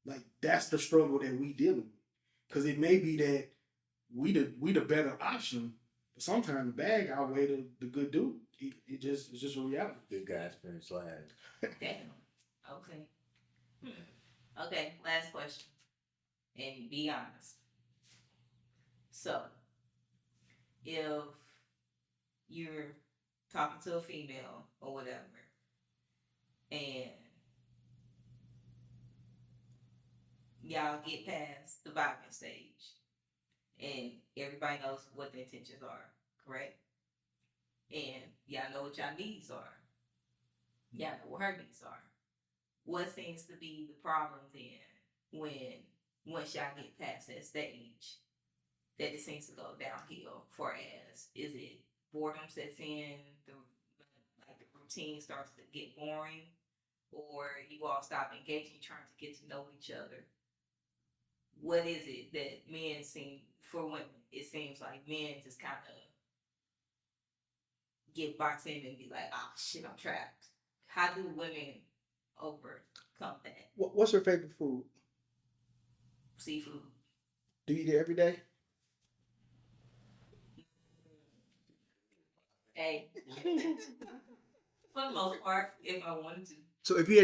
Like, that's the struggle that we dealing with. Because it may be that we the better option, but sometimes the bad outweigh the good dude. It's just a reality. Good guys finish last. Damn. Okay. Okay, last question. And be honest. So, if you're talking to a female or whatever, and y'all get past the vibing stage, and everybody knows what the intentions are, correct? And y'all know what y'all needs are. Y'all know what her needs are. What seems to be the problem then once y'all get past that stage, that it seems to go downhill? For as, is it boredom sets in, the routine starts to get boring, or you all stop engaging, trying to get to know each other? What is it that men seem, for women, it seems like men just kind of get boxed in and be like, oh shit, I'm trapped. how do women overcome that? What's her favorite food? Seafood. Do you eat it every day? Hey. For the most part, if I wanted to. So if you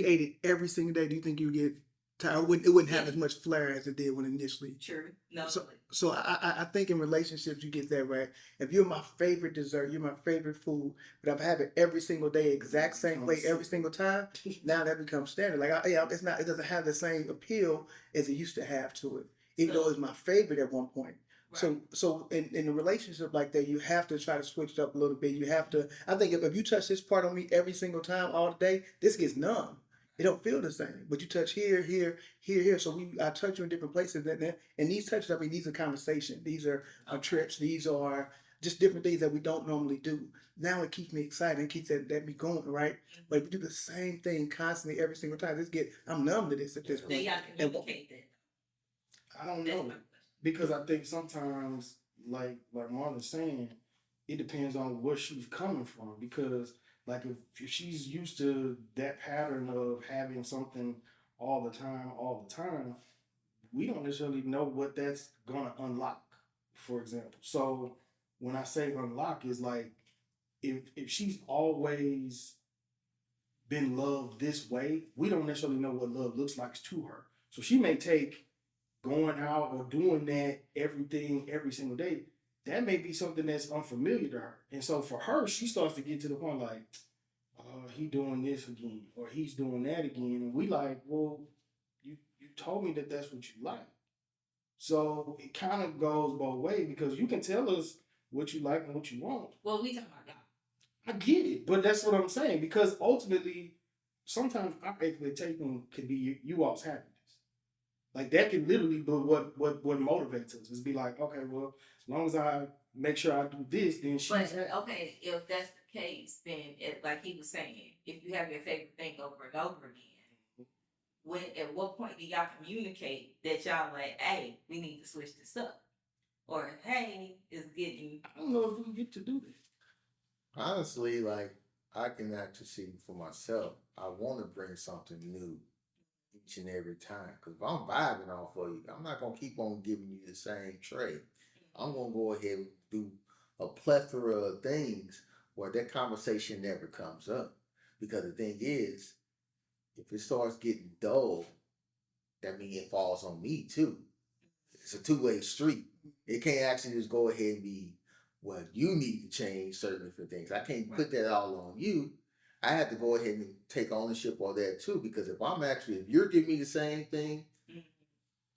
ate it every single day, do you think you would get tired? It wouldn't have as much flair as it did when initially. True. No. So I think in relationships you get that right. If you're my favorite dessert, you're my favorite food, but if I have it every single day, exact same way every single time, now that becomes standard. Like it doesn't have the same appeal as it used to have to it, even though it was my favorite at one point. Right. So in a relationship like that, you have to try to switch it up a little bit. You have to. I think if you touch this part on me every single time, all day, this gets numb. It don't feel the same. But you touch here, here, here, here. So I touch you in different places. And these touches, I mean, these are conversation. These are trips. These are just different things that we don't normally do. Now it keeps me excited and keeps that me going, right? But if you do the same thing constantly every single time, I'm numb to this at this point. Then y'all communicate that. I don't know. Because I think sometimes, like Marlon's saying, it depends on where she's coming from. Because like if she's used to that pattern of having something all the time, we don't necessarily know what that's gonna unlock, for example. So when I say unlock, is like if she's always been loved this way, we don't necessarily know what love looks like to her. So she may take going out or doing that everything every single day, that may be something that's unfamiliar to her. And so for her, she starts to get to the point like, he doing this again, or he's doing that again. And we like, well, you told me that that's what you like. So it kind of goes both ways because you can tell us what you like and what you want. Well, we talking about y'all. I get it, but that's what I'm saying because ultimately, sometimes our expectation could be you all's happiness. Like that can literally be what motivates us. Is be like, okay, well, as long as I make sure I do this, then she's happy. Okay, if that's the case, then like he was saying, if you have your favorite thing over and over again, at what point do y'all communicate that y'all like, hey, we need to switch this up, or hey, it's getting. I don't know if we get to do that. Honestly, like I can actually see for myself, I want to bring something new each and every time. Because if I'm vibing off of you, I'm not going to keep on giving you the same tray. I'm going to go ahead and do a plethora of things where that conversation never comes up. Because the thing is, if it starts getting dull, that means it falls on me too. It's a two-way street. It can't actually just go ahead and be, well, you need to change certain different things. I can't put that all on you. I have to go ahead and take ownership of that too, because if you're giving me the same thing,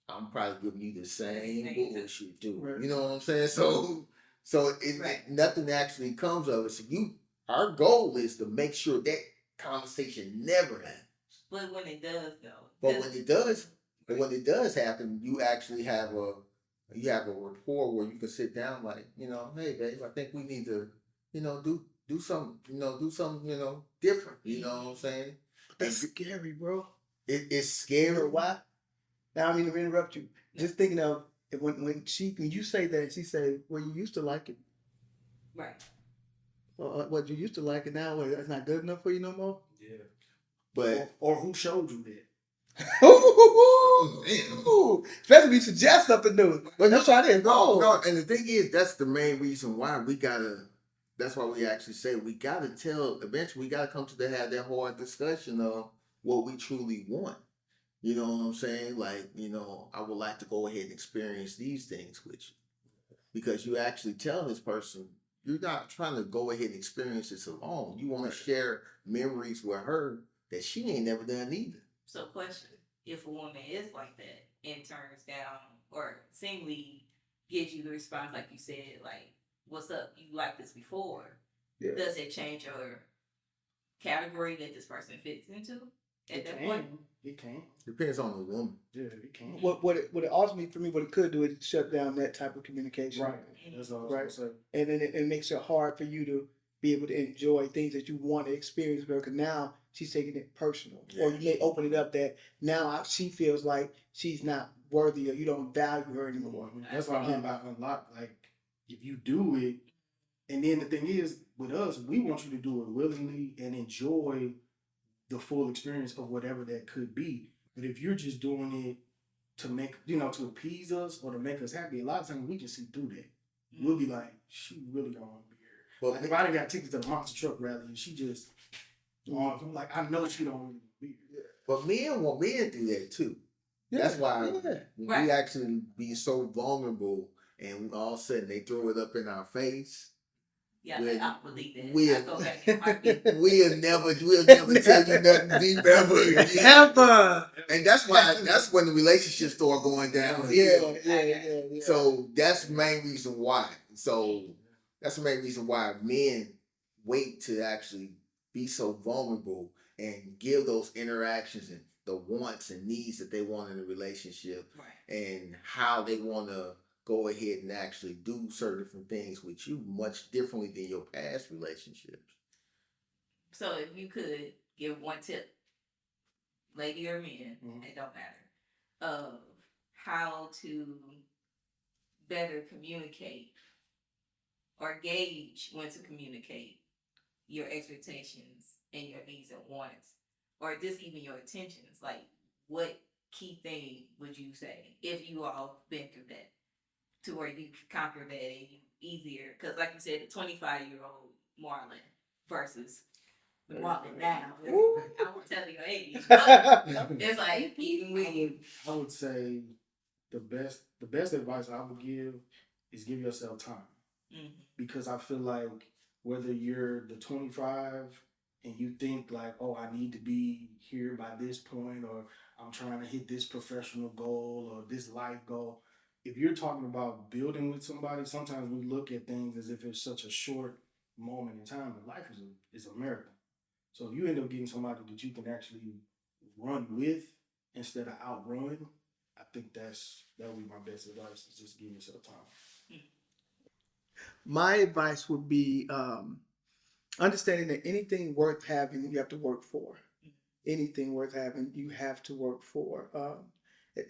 I'm probably giving you the same bullshit too. Right. You know what I'm saying? So nothing actually comes of it. So our goal is to make sure that conversation never happens. But when it does, though. But when it does happen, you actually have a rapport where you can sit down like, hey babe, I think we need to, do something, different. You know what I'm saying? That's scary, bro. It's scary. Why? Now, I mean to interrupt you. Just thinking of when you say that, she said, well, you used to like it. Right. Well, what you used to like it now, that's not good enough for you no more? Yeah. But or who showed you that? Especially if you suggest something new. But that's why I didn't know. No, and the thing is, that's the main reason why that's why we actually say we gotta eventually we gotta come to have that hard discussion of what we truly want. You know what I'm saying? Like, I would like to go ahead and experience these things with you. Because you actually tell this person, you're not trying to go ahead and experience this alone. You want to share memories with her that she ain't never done either. So question, if a woman is like that and turns down or seemingly gives you the response like you said, like, what's up, you liked this before, does it change your category that this person fits into at that point? It can. Depends on the woman. Yeah, it can. What it ultimately, for me, what it could do is shut down that type of communication. Right. That's all I was gonna say. And then it makes it hard for you to be able to enjoy things that you want to experience because now she's taking it personal. Yeah. Or you may open it up that now she feels like she's not worthy or you don't value her anymore. That's what I mean by unlock. Like, if you do it, and then the thing is, with us, we want you to do it willingly and enjoy the full experience of whatever that could be. But if you're just doing it to make, to appease us or to make us happy, a lot of times we can see through that. We'll be like, she really don't want to be here. But Like if I done got tickets to the monster truck rally and she just, like I know she don't really want to be here. But men do that too. That's why we actually be so vulnerable, and all of a sudden they throw it up in our face. Yeah, I don't believe that. We'll I go back in heartbeat. never tell you nothing deep ever again. Ever. And that's when the relationship start going down. Yeah. So that's the main reason why. Men wait to actually be so vulnerable and give those interactions and the wants and needs that they want in a relationship, and how they want to go ahead and actually do certain different things with you much differently than your past relationships. So if you could give one tip, lady or man, it don't matter, of how to better communicate or gauge when to communicate your expectations and your needs and wants, or just even your intentions, like what key thing would you say if you all been through that, to where you conquer that and you easier? Because like you said, the 25-year-old Marlon versus the Marlon now. I won't tell your age, but it's like even with you. I would say the best advice I would give is give yourself time. Because I feel like whether you're the 25 and you think like, oh, I need to be here by this point, or I'm trying to hit this professional goal or this life goal, if you're talking about building with somebody, sometimes we look at things as if it's such a short moment in time, but life is a marathon. So if you end up getting somebody that you can actually run with instead of outrun, I think that would be my best advice, is just give yourself time. My advice would be understanding that anything worth having, you have to work for. Anything worth having, you have to work for.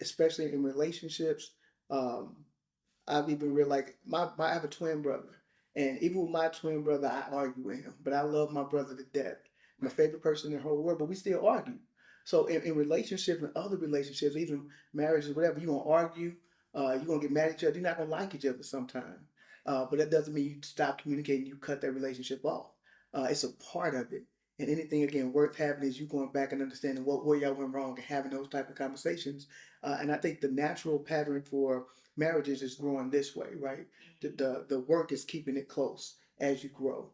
Especially in relationships. I've even realized, I have a twin brother. And even with my twin brother, I argue with him. But I love my brother to death. My favorite person in the whole world, but we still argue. So in relationships and other relationships, even marriages, whatever, you're going to argue. You're going to get mad at each other. You're not going to like each other sometimes. But that doesn't mean you stop communicating, you cut that relationship off. It's a part of it. And anything, again, worth having is you going back and understanding where y'all went wrong and having those type of conversations. And I think the natural pattern for marriages is growing this way, right? The work is keeping it close as you grow.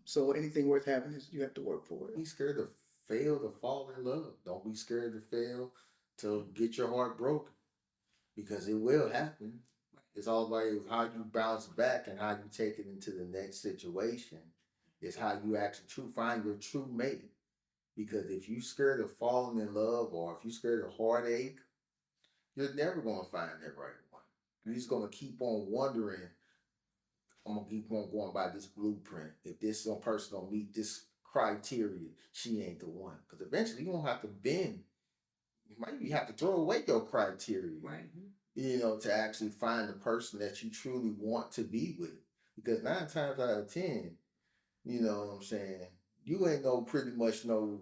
So anything worth having is you have to work for it. Be scared to fail to fall in love. Don't be scared to fail to get your heart broken, because it will happen. It's all about how you bounce back and how you take it into the next situation. It's how you actually find your true mate. Because if you're scared of falling in love, or if you're scared of heartache, you're never going to find that right one. You're just going to keep on wondering, I'm going to keep on going by this blueprint. If this person don't meet this criteria, she ain't the one. Because eventually you're going to have to bend. You might have to throw away your criteria. Right. To actually find the person that you truly want to be with. Because 9 times out of 10, you know what I'm saying, you ain't pretty much spring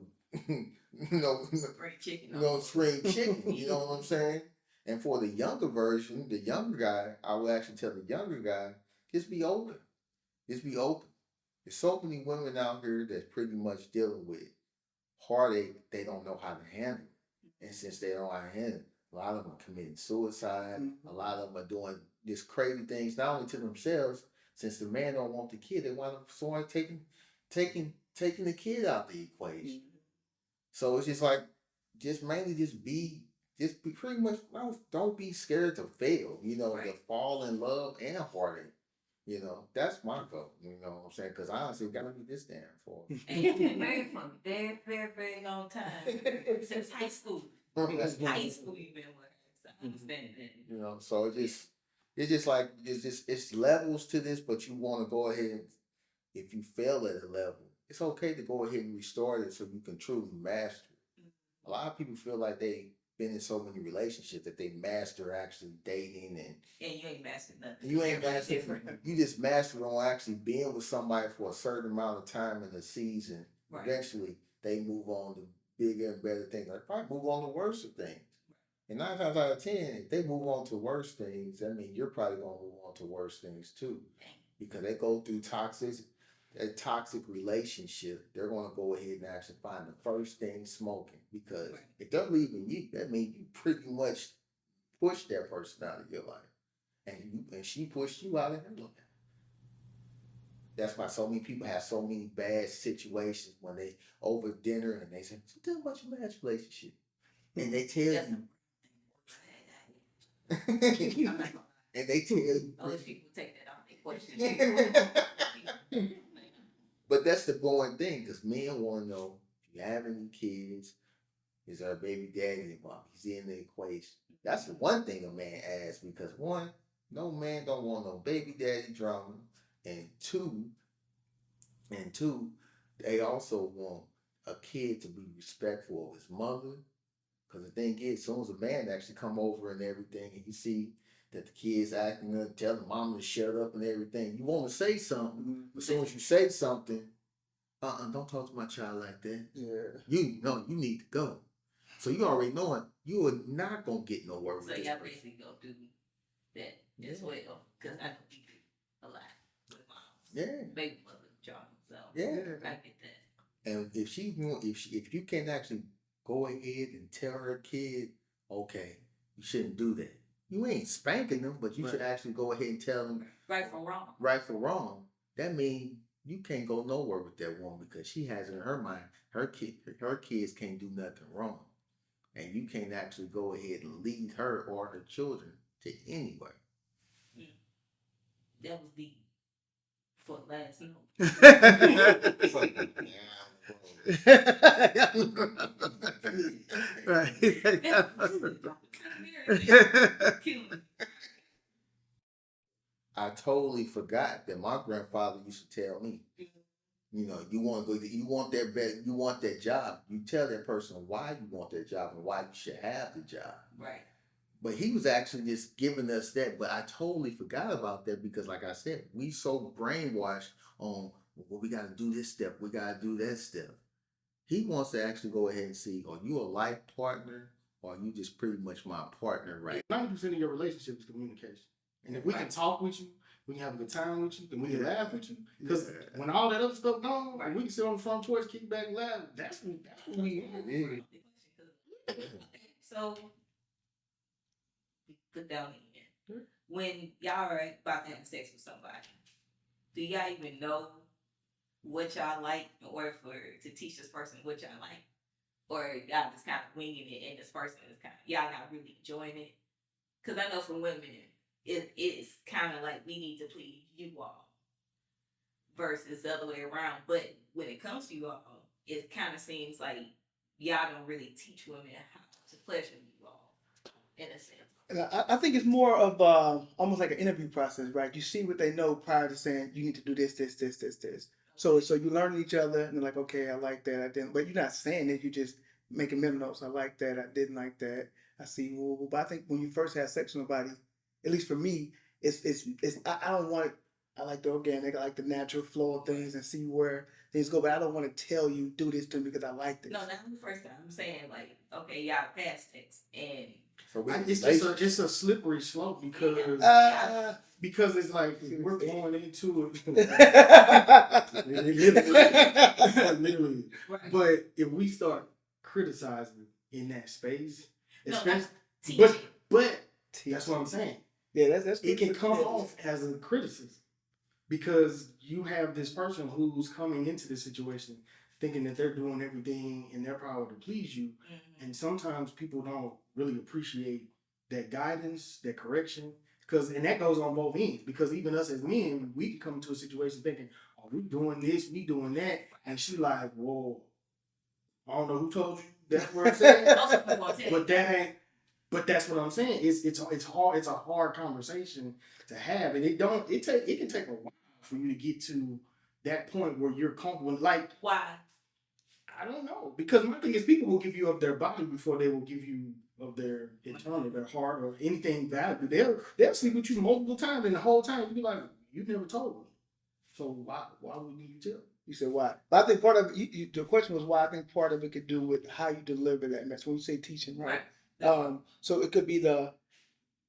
chicken. Spring chicken, you know what I'm saying? And for the younger version, the younger guy, I would actually tell the younger guy, just be open. Just be open. There's so many women out here that's pretty much dealing with heartache they don't know how to handle. And since they don't know how to handle it, a lot of them are committing suicide. A lot of them are doing just crazy things, not only to themselves. Since the man don't want the kid, they want to start taking the kid out the equation. So it's just like, just be pretty much, don't be scared to fail. To fall in love and heartache. That's my goal. You know what I'm saying? Because honestly, we gotta be this damn for. And you've been married for a very, very, very long time, since high school. High school you've been with her, so I understand that. So it's levels to this, but you want to go ahead and, if you fail at a level, it's okay to go ahead and restart it so you can truly master it. A lot of people feel like they been in so many relationships that they master actually dating, and you ain't mastered nothing. you ain't Everybody's master. You just master on actually being with somebody for a certain amount of time in the season. Right. Eventually, they move on to bigger and better things. They probably move on to worse things. And 9 times out of 10, if they move on to worse things, that means you're probably gonna move on to worse things too, because they go through a toxic relationship. They're gonna go ahead and actually find the first thing smoking, because if they're leaving you, that means you pretty much pushed that person out of your life, and she pushed you out of her life. That's why so many people have so many bad situations when they over dinner and they say, "So tell me about your last relationship," and they tell you. And they tell you. Those people take that off their question. But that's the going thing, because men want to know if you have any kids, is there a baby daddy involved? He's in the equation. That's the one thing a man asks, because one, no man don't want no baby daddy drama, and two, they also want a kid to be respectful of his mother. Because the thing is, as soon as a man actually come over and everything, and you see that the kid's acting up, tell the mom to shut up and everything, you want to say something, but as soon as you say something, don't talk to my child like that. Yeah. You need to go. So you already knowing you are not gonna get nowhere with So this y'all person. basically go do that as well, because I know we do a lot with moms. Yeah. Baby mother drama, so Yeah. I get that. And if you can actually go ahead and tell her kid, okay, you shouldn't do that. You ain't spanking them, but you should actually go ahead and tell them Right from wrong. right for wrong. That means you can't go nowhere with that woman, because she has in her mind her kids can't do nothing wrong, and you can't actually go ahead and lead her or her children to anywhere. That was deep for last note. I totally forgot that my grandfather used to tell me, you know, you want that job. You tell that person why you want that job and why you should have the job. Right. But he was actually just giving us that. But I totally forgot about that, because, like I said, we so brainwashed on, well, we got to do this step, we got to do that step. He wants to actually go ahead and see, are you a life partner, or are you just pretty much my partner, right? 90% of your relationship is communication. And if we can talk with you, we can have a good time with you, and we can laugh with you. Because when all that other stuff gone, and we can sit on the front porch, kick back and laugh, that's what we want. So, put down again. When y'all are about to have sex with somebody, do y'all even know what y'all like in order to teach this person what y'all like? Or y'all just kind of winging it, and this person is y'all not really enjoying it? Because I know for women, it's kind of like we need to please you all versus the other way around. But when it comes to you all, it kind of seems like y'all don't really teach women how to pleasure you all, in a sense. I think it's more of almost like an interview process, right? You see what they know prior to saying you need to do this. So you learn each other, and they're like, okay, I like that, I didn't. But you're not saying it. You just making mental notes. I like that. I didn't like that. I see. But I think when you first have sex with somebody, at least for me, it's I don't want it. I like the organic. I like the natural flow of things and see where things go. But I don't want to tell you do this to me because I like this. No, not the first time. I'm saying like, okay, y'all past sex, and So It's a slippery slope, because it's like we're going into it. Literally. But if we start criticizing in that space, but that's what I'm saying. Yeah, that's it can come off as a criticism, because you have this person who's coming into this situation thinking that they're doing everything in their power to please you, and sometimes people don't really appreciate that guidance, that correction, and that goes on both ends, because even us as men, we can come into a situation thinking, oh, we doing this, we doing that, and she like, whoa, I don't know who told you that's what I'm saying, but that's what I'm saying. It's hard. It's a hard conversation to have, and it can take a while for you to get to that point where you're comfortable. Like, why? I don't know, because my thing is people will give you of their body before they will give you of their internal, their heart, or anything valuable. They'll sleep with you multiple times, and the whole time you be like, you never told me. So why wouldn't you tell? You said why? But I think part of the question was why. I think part of it could do with how you deliver that message. When you say teaching, right? So it could be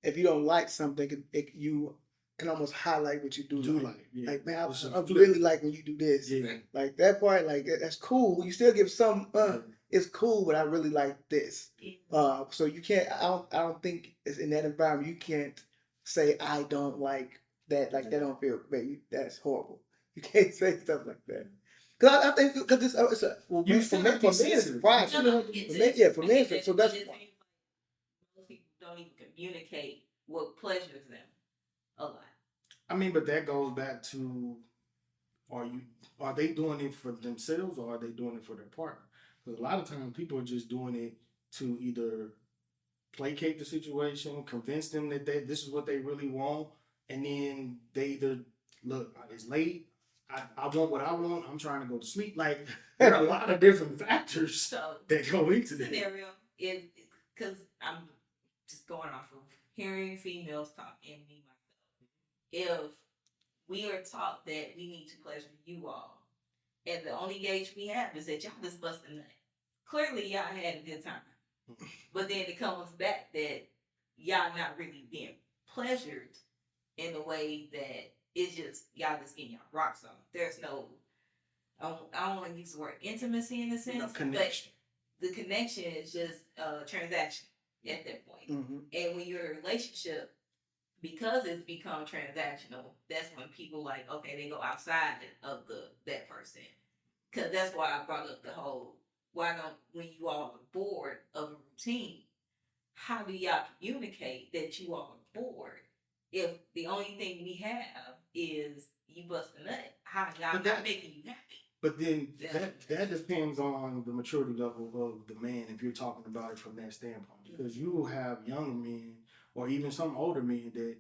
if you don't like something, you can almost highlight what you do like. Yeah. Like, man, It's a I flip. really like when you do this. Yeah. Like that part, like that's cool. You still give some. It's cool, but I really like this. So you can't. I don't think it's in that environment. You can't say I don't like that. Like that don't feel. Man, that's horrible. You can't say stuff like that. Cause I think because it's a well, You for still me, have to for me be it's sensitive. private. No, no, For me, for me, so that's most people don't even communicate what pleasures them a lot. I mean, but that goes back to, are they doing it for themselves or are they doing it for their partner? Because a lot of times people are just doing it to either placate the situation, convince them that this is what they really want, and then they either look, it's late. I want what I want. I'm trying to go to sleep. Like there are a lot of different factors So that go into that. scenario, because I'm just going off of hearing females talk and me myself. If we are taught that we need to pleasure you all, and the only gauge we have is that y'all just busting a nut. Clearly, y'all had a good time, but then it comes back that y'all not really being pleasured in a way that it's just y'all just getting y'all rocks on. There's no, I don't want to use the word intimacy in a sense, Connection. but the connection is just a transaction at that point. Mm-hmm. And when you're in a relationship, because it's become transactional, that's when people like, okay, they go outside of that person. Because that's why I brought up the whole, why don't, when you all are bored of a routine, how do y'all communicate that you all are bored if the only thing we have is you bust a nut? How y'all not making you happy? But then that depends on the maturity level of the man if you're talking about it from that standpoint. Because you will have younger men or even some older men that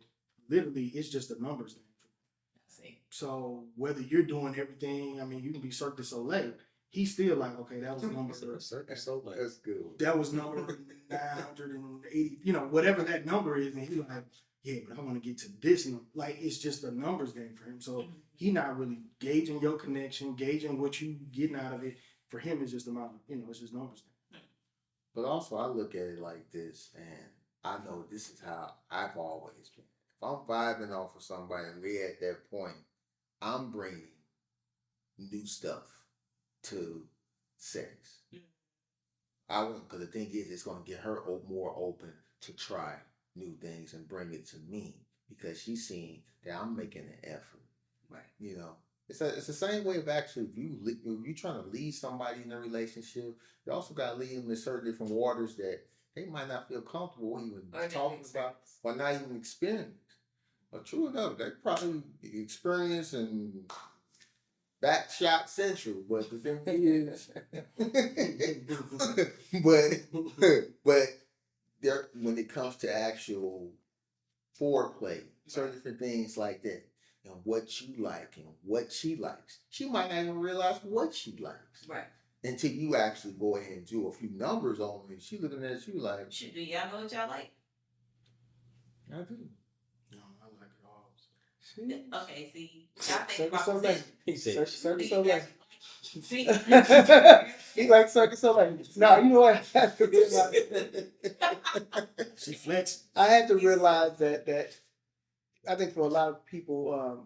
literally it's just a numbers game. So whether you're doing everything, I mean, you can be Cirque du Soleil. He's still like, okay, that was number. Cirque du Soleil. That's good. That was number 980. You know, whatever that number is, and he's like, yeah, but I want to get to this. And like, it's just a numbers game for him. So he not really gauging your connection, gauging what you getting out of it. For him, it's just amount. It's just numbers game. But also, I look at it like this, and I know this is how I've always been. If I'm vibing off of somebody and we're at that point, I'm bringing new stuff to sex. I want, because the thing is, it's going to get her more open to try new things and bring it to me because she's seeing that I'm making an effort. Right. You know, it's the same way of actually if you trying to lead somebody in a relationship, you also got to lead them in certain different waters that they might not feel comfortable even talking about or not even experience. But true enough, they probably experience and back shot central, but the thing is, but there when it comes to actual foreplay, certain different things like that, and what you like and what she likes, she might not even realize what she likes, Right. until you actually go ahead and do a few numbers on it. She looking at you like, do y'all know what y'all like? I do. No, I like it all. Okay, see, I think about possession. He said Cirque du See, Soleil. see, He likes Cirque du Soleil. No, you know what? I had to realize, She flexed. I had to realize that I think for a lot of people,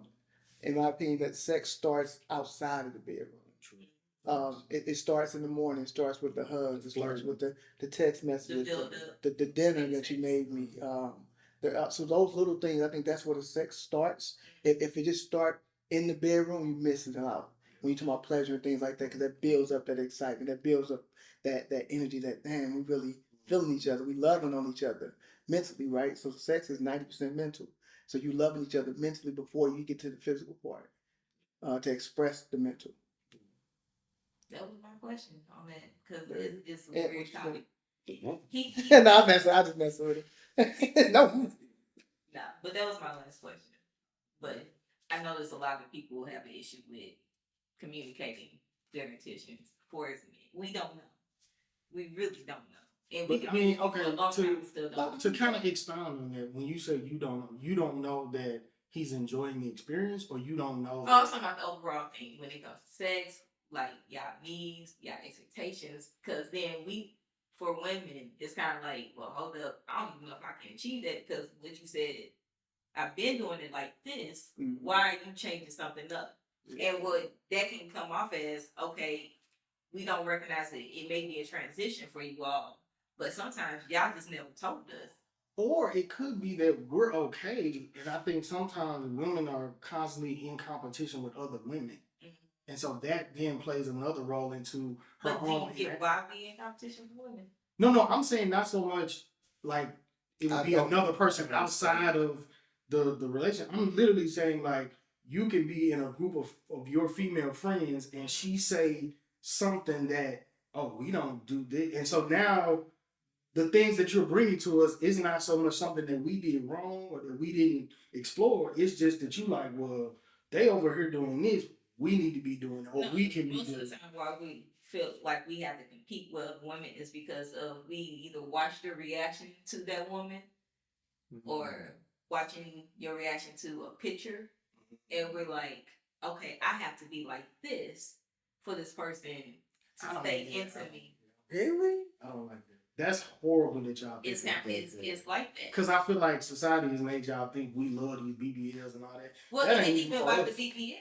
in my opinion, that sex starts outside of the bedroom. It starts in the morning. It starts with the hugs. It starts with the text messages, the dinner that you made me. So those little things, I think that's where the sex starts. If it just start in the bedroom, you're missing out. When you talk about pleasure and things like that, because that builds up that excitement, that builds up that energy. That man, we really feeling each other. We loving on each other mentally, right? So sex is 90% mental. So you loving each other mentally before you get to the physical part to express the mental. that was my question on that because it's a weird topic. No, I just mess with it. No. Nah, but that was my last question. But I noticed a lot of people have an issue with communicating their intentions for as men. We don't know. We really don't know. And But we I can mean, for a okay, long time we still don't know. to kind of expound on that, when you say you don't know that he's enjoying the experience, or you don't know. Oh, I'm talking about the overall thing when it comes to sex, like y'all needs, y'all expectations. Because then for women, it's kind of like, well, hold up, I don't even know if I can achieve that because what you said, I've been doing it like this. Mhm. Why are you changing something up? And what that can come off as, okay, we don't recognize it. It may be a transition for you all, but sometimes y'all just never told us. Or it could be that we're okay, and I think sometimes women are constantly in competition with other women, and so that then plays another role into her But do own. you get why we in competition with women? No, I'm saying not so much like it would be another person outside of the relationship. I'm literally saying like you can be in a group of your female friends and she say something that, oh, we don't do this, and so now the things that you're bringing to us is not so much something that we did wrong or that we didn't explore. It's just that you like, well, they over here doing this, we need to be doing it, or No, we can be most doing of it. the time why we feel like we have to compete with women is because of we either watch the reaction to that woman or watching your reaction to a picture, and we're like, okay, I have to be like this for this person I to don't stay like that. into me. Really? I don't like that. That's horrible that y'all think It's like not. that. It's like that. Because I feel like society has made y'all think we love these BBLs and all that. Well, that it ain't ain't even even for about us. the BBL.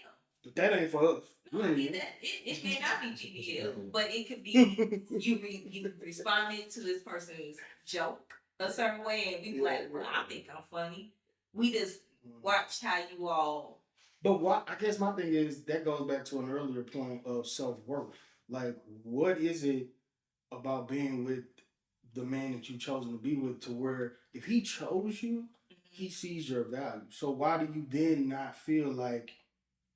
But that ain't for us. No, I get that. It may not be BBL, but it could be you responded to this person's joke a certain way, and we be like, well, I think I'm funny. We just watched how you all. But what I guess my thing is that goes back to an earlier point of self-worth. Like, what is it about being with the man that you've chosen to be with to where if he chose you, he sees your value. So why do you then not feel like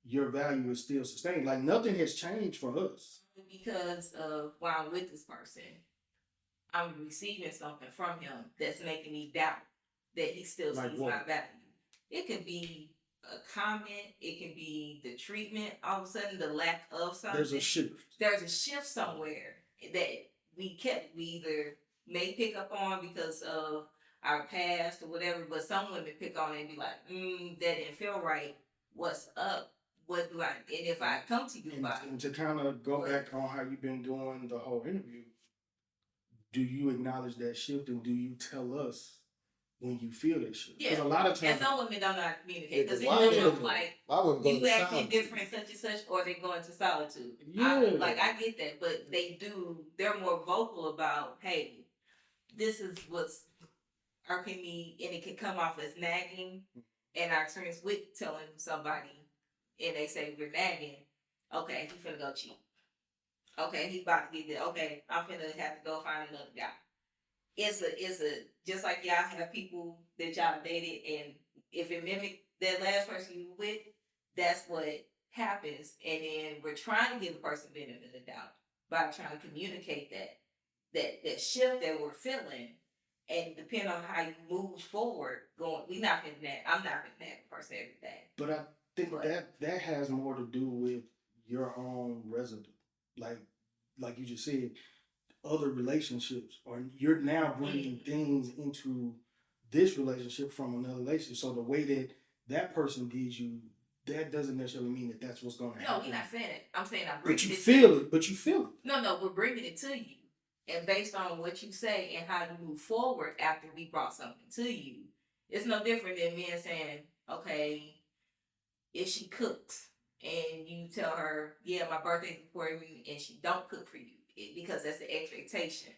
your value is still sustained? Like nothing has changed for us. Because of while I'm with this person, I'm receiving something from him that's making me doubt that he still Like sees what? my value. It could be a comment, it can be the treatment, all of a sudden the lack of something. There's a shift. There's a shift somewhere that we either may pick up on because of our past or whatever, but some women pick on it and be like, that didn't feel right. What's up? What do I, and if I come to you about And to kind of go back on how you've been doing the whole interview, do you acknowledge that shift and do you tell us when you feel that shift? Because a lot of times, and some women don't know how to communicate because Why they would- know like I wouldn't go you to acting solitude. different, such and such, or they go into solitude. Yeah. I get that, but they're more vocal about, hey, this is what's irking me, and it can come off as nagging. And our experience with telling somebody, and they say we're nagging, okay, he finna go cheat. Okay, he about to get it. Okay, I'm finna have to go find another guy. It's a just like y'all have people that y'all dated, and if it mimic that last person you were with, that's what happens. And then we're trying to give the person benefit of the doubt by trying to communicate that shift that we're feeling, and depending on how you move forward, I'm not gonna nag a person every day. but I think But- that has more to do with your own residue. Like you just said, other relationships, or you're now bringing things into this relationship from another relationship. So the way that person did you, that doesn't necessarily mean that that's what's going to No, happen. we're not saying it. I'm saying I'm But bringing you it feel it. But you feel it. No, we're bringing it to you. And based on what you say and how you move forward after we brought something to you, it's no different than men saying, okay, if she cooks and you tell her, yeah, my birthday's important and she don't cook for you because that's the expectation.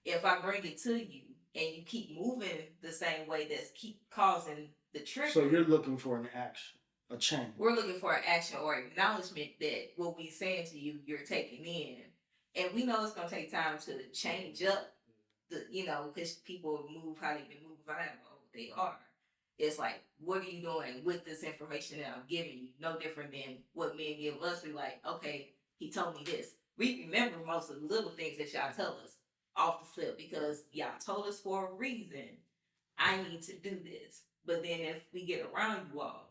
If I bring it to you and you keep moving the same way, that's keep causing the trigger. So you're looking for an action, a change. We're looking for an action or acknowledgement that what we're saying to you, you're taking in. And we know it's going to take time to change up because people move how they've been moving, however they are. It's like, what are you doing with this information that I'm giving you? No different than what men give us. We're like, okay, he told me this. We remember most of the little things that y'all tell us off the flip because y'all told us for a reason. I need to do this. But then if we get around you all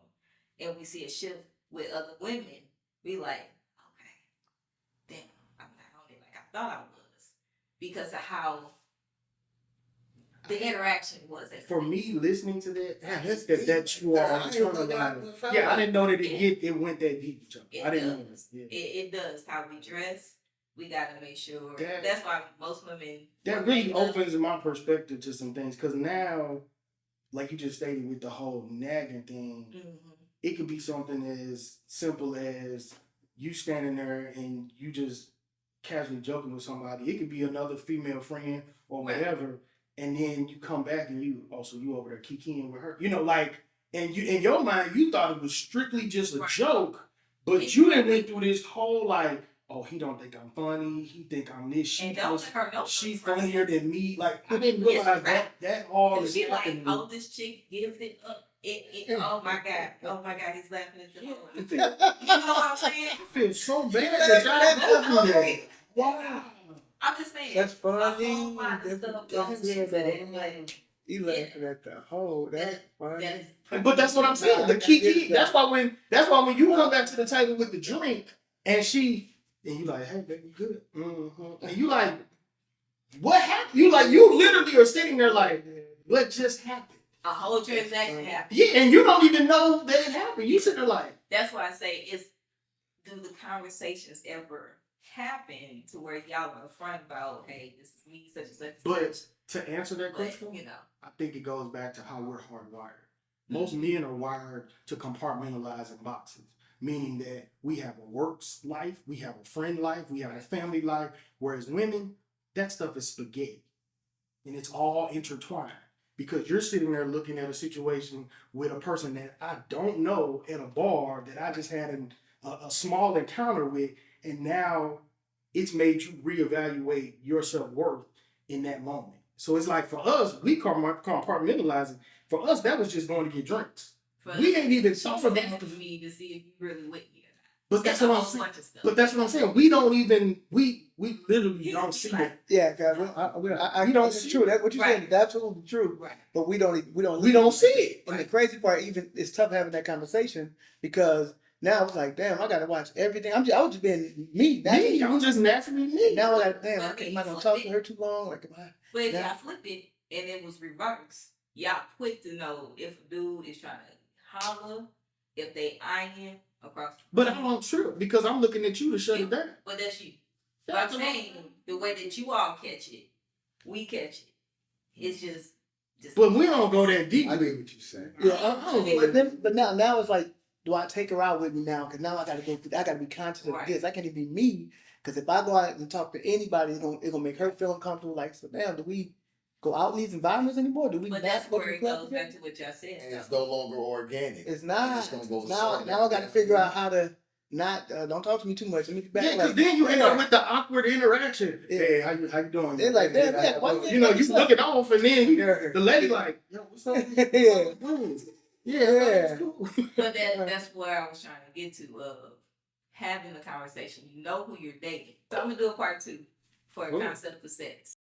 and we see a shift with other women, we like, okay, damn, I'm not on it like I thought I was because of how the interaction was. For me, listening to that, Yeah, that's that you are I didn't know that internalized. Yeah, I didn't know that it went that deep. With It y'all. I didn't know does. that. Yeah. It does. How we dress, we gotta make sure. That- That's why most women. That really opens my perspective to some things because now, like you just stated with the whole nagging thing, Mm-hmm. it could be something as simple as you standing there and you just casually joking with somebody. It could be another female friend or whatever, and then you come back and you over there kikiing with her. You know, like, and you in your mind you thought it was strictly just a joke, but you done went through this whole like, oh, he don't think I'm funny. He think I'm this. And don't let her know. She's funnier than me. Like I didn't realize that all And is she like, happening. oh, this chick gives it up. Oh my god, he's laughing at the whole. I You know what I'm saying? feel so bad that y'all go through that. Wow. I'm just saying. That's A funny. whole lot of stuff goes That's into funny. that. Like, You laughing at the whole. That's funny. that is But that's what I'm saying. The kiki. That's why when you come back to the table with the drink and you like, hey baby, you good? Mm-hmm. And you like, what happened? You literally are sitting there like, what just happened? a whole transaction happened. Yeah, and you don't even know that it happened. You sitting there like, That's why I say do the conversations ever happen to where y'all are upfront about, hey, this is me, such and such. but to answer that But, question, you know, I think it goes back to how we're hardwired. Most men are wired to compartmentalize in boxes, meaning that we have a work life, we have a friend life, we have a family life, whereas women, that stuff is spaghetti. And it's all intertwined because you're sitting there looking at a situation with a person that I don't know at a bar that I just had a small encounter with, and now it's made you reevaluate your self-worth in that moment. So it's like for us, we compartmentalizing. For us, that was just going to get drinks. We ain't even thought about that's for me to see if you really with me or not. But that's a what I'm whole saying. bunch of stuff. But that's what I'm saying. We don't even we literally don't see that. Yeah, guys. You don't It's see true. That's what you Right. said. That's absolutely true. Right. But we don't see it. And the crazy part, even it's tough having that conversation because now it's like, damn, I gotta watch everything. I was just being me. I'm just naturally me. Now I got damn. But Am I gonna talk to her too long? Like, am I? But if Yeah. y'all flip it and it was reversed, y'all quick to know if a dude is trying to holler, if they eyeing across. But I don't trip because I'm looking at you to shut it down. But that's you. But I'm saying the way that you all catch it, we catch it. It's just. But we don't go that deep. I get what you're saying. Yeah. But now it's like, do I take her out with me now? Because now I gotta go. I gotta be conscious of Right. this. I can't even be me. Because if I go out and talk to anybody, it's gonna make her feel uncomfortable. Like, so damn, do we go out in these environments anymore? Do we But not that's go where to it the club goes together? back to what y'all said. And it's no longer organic. It's not. It's gonna go Now solid. I gotta figure out how to not don't talk to me too much. Let me back. Yeah, because then you end up with the awkward interaction. Yeah. Hey, how you doing? They're like, Hey, damn, why you you know, you looking off, and then Yeah. the lady like, yo, what's up? Yeah. Yeah, it's cool. But that's where I was trying to get to of having a conversation. You know who you're dating. So I'm gonna do a part 2 for a Ooh. concept of sex.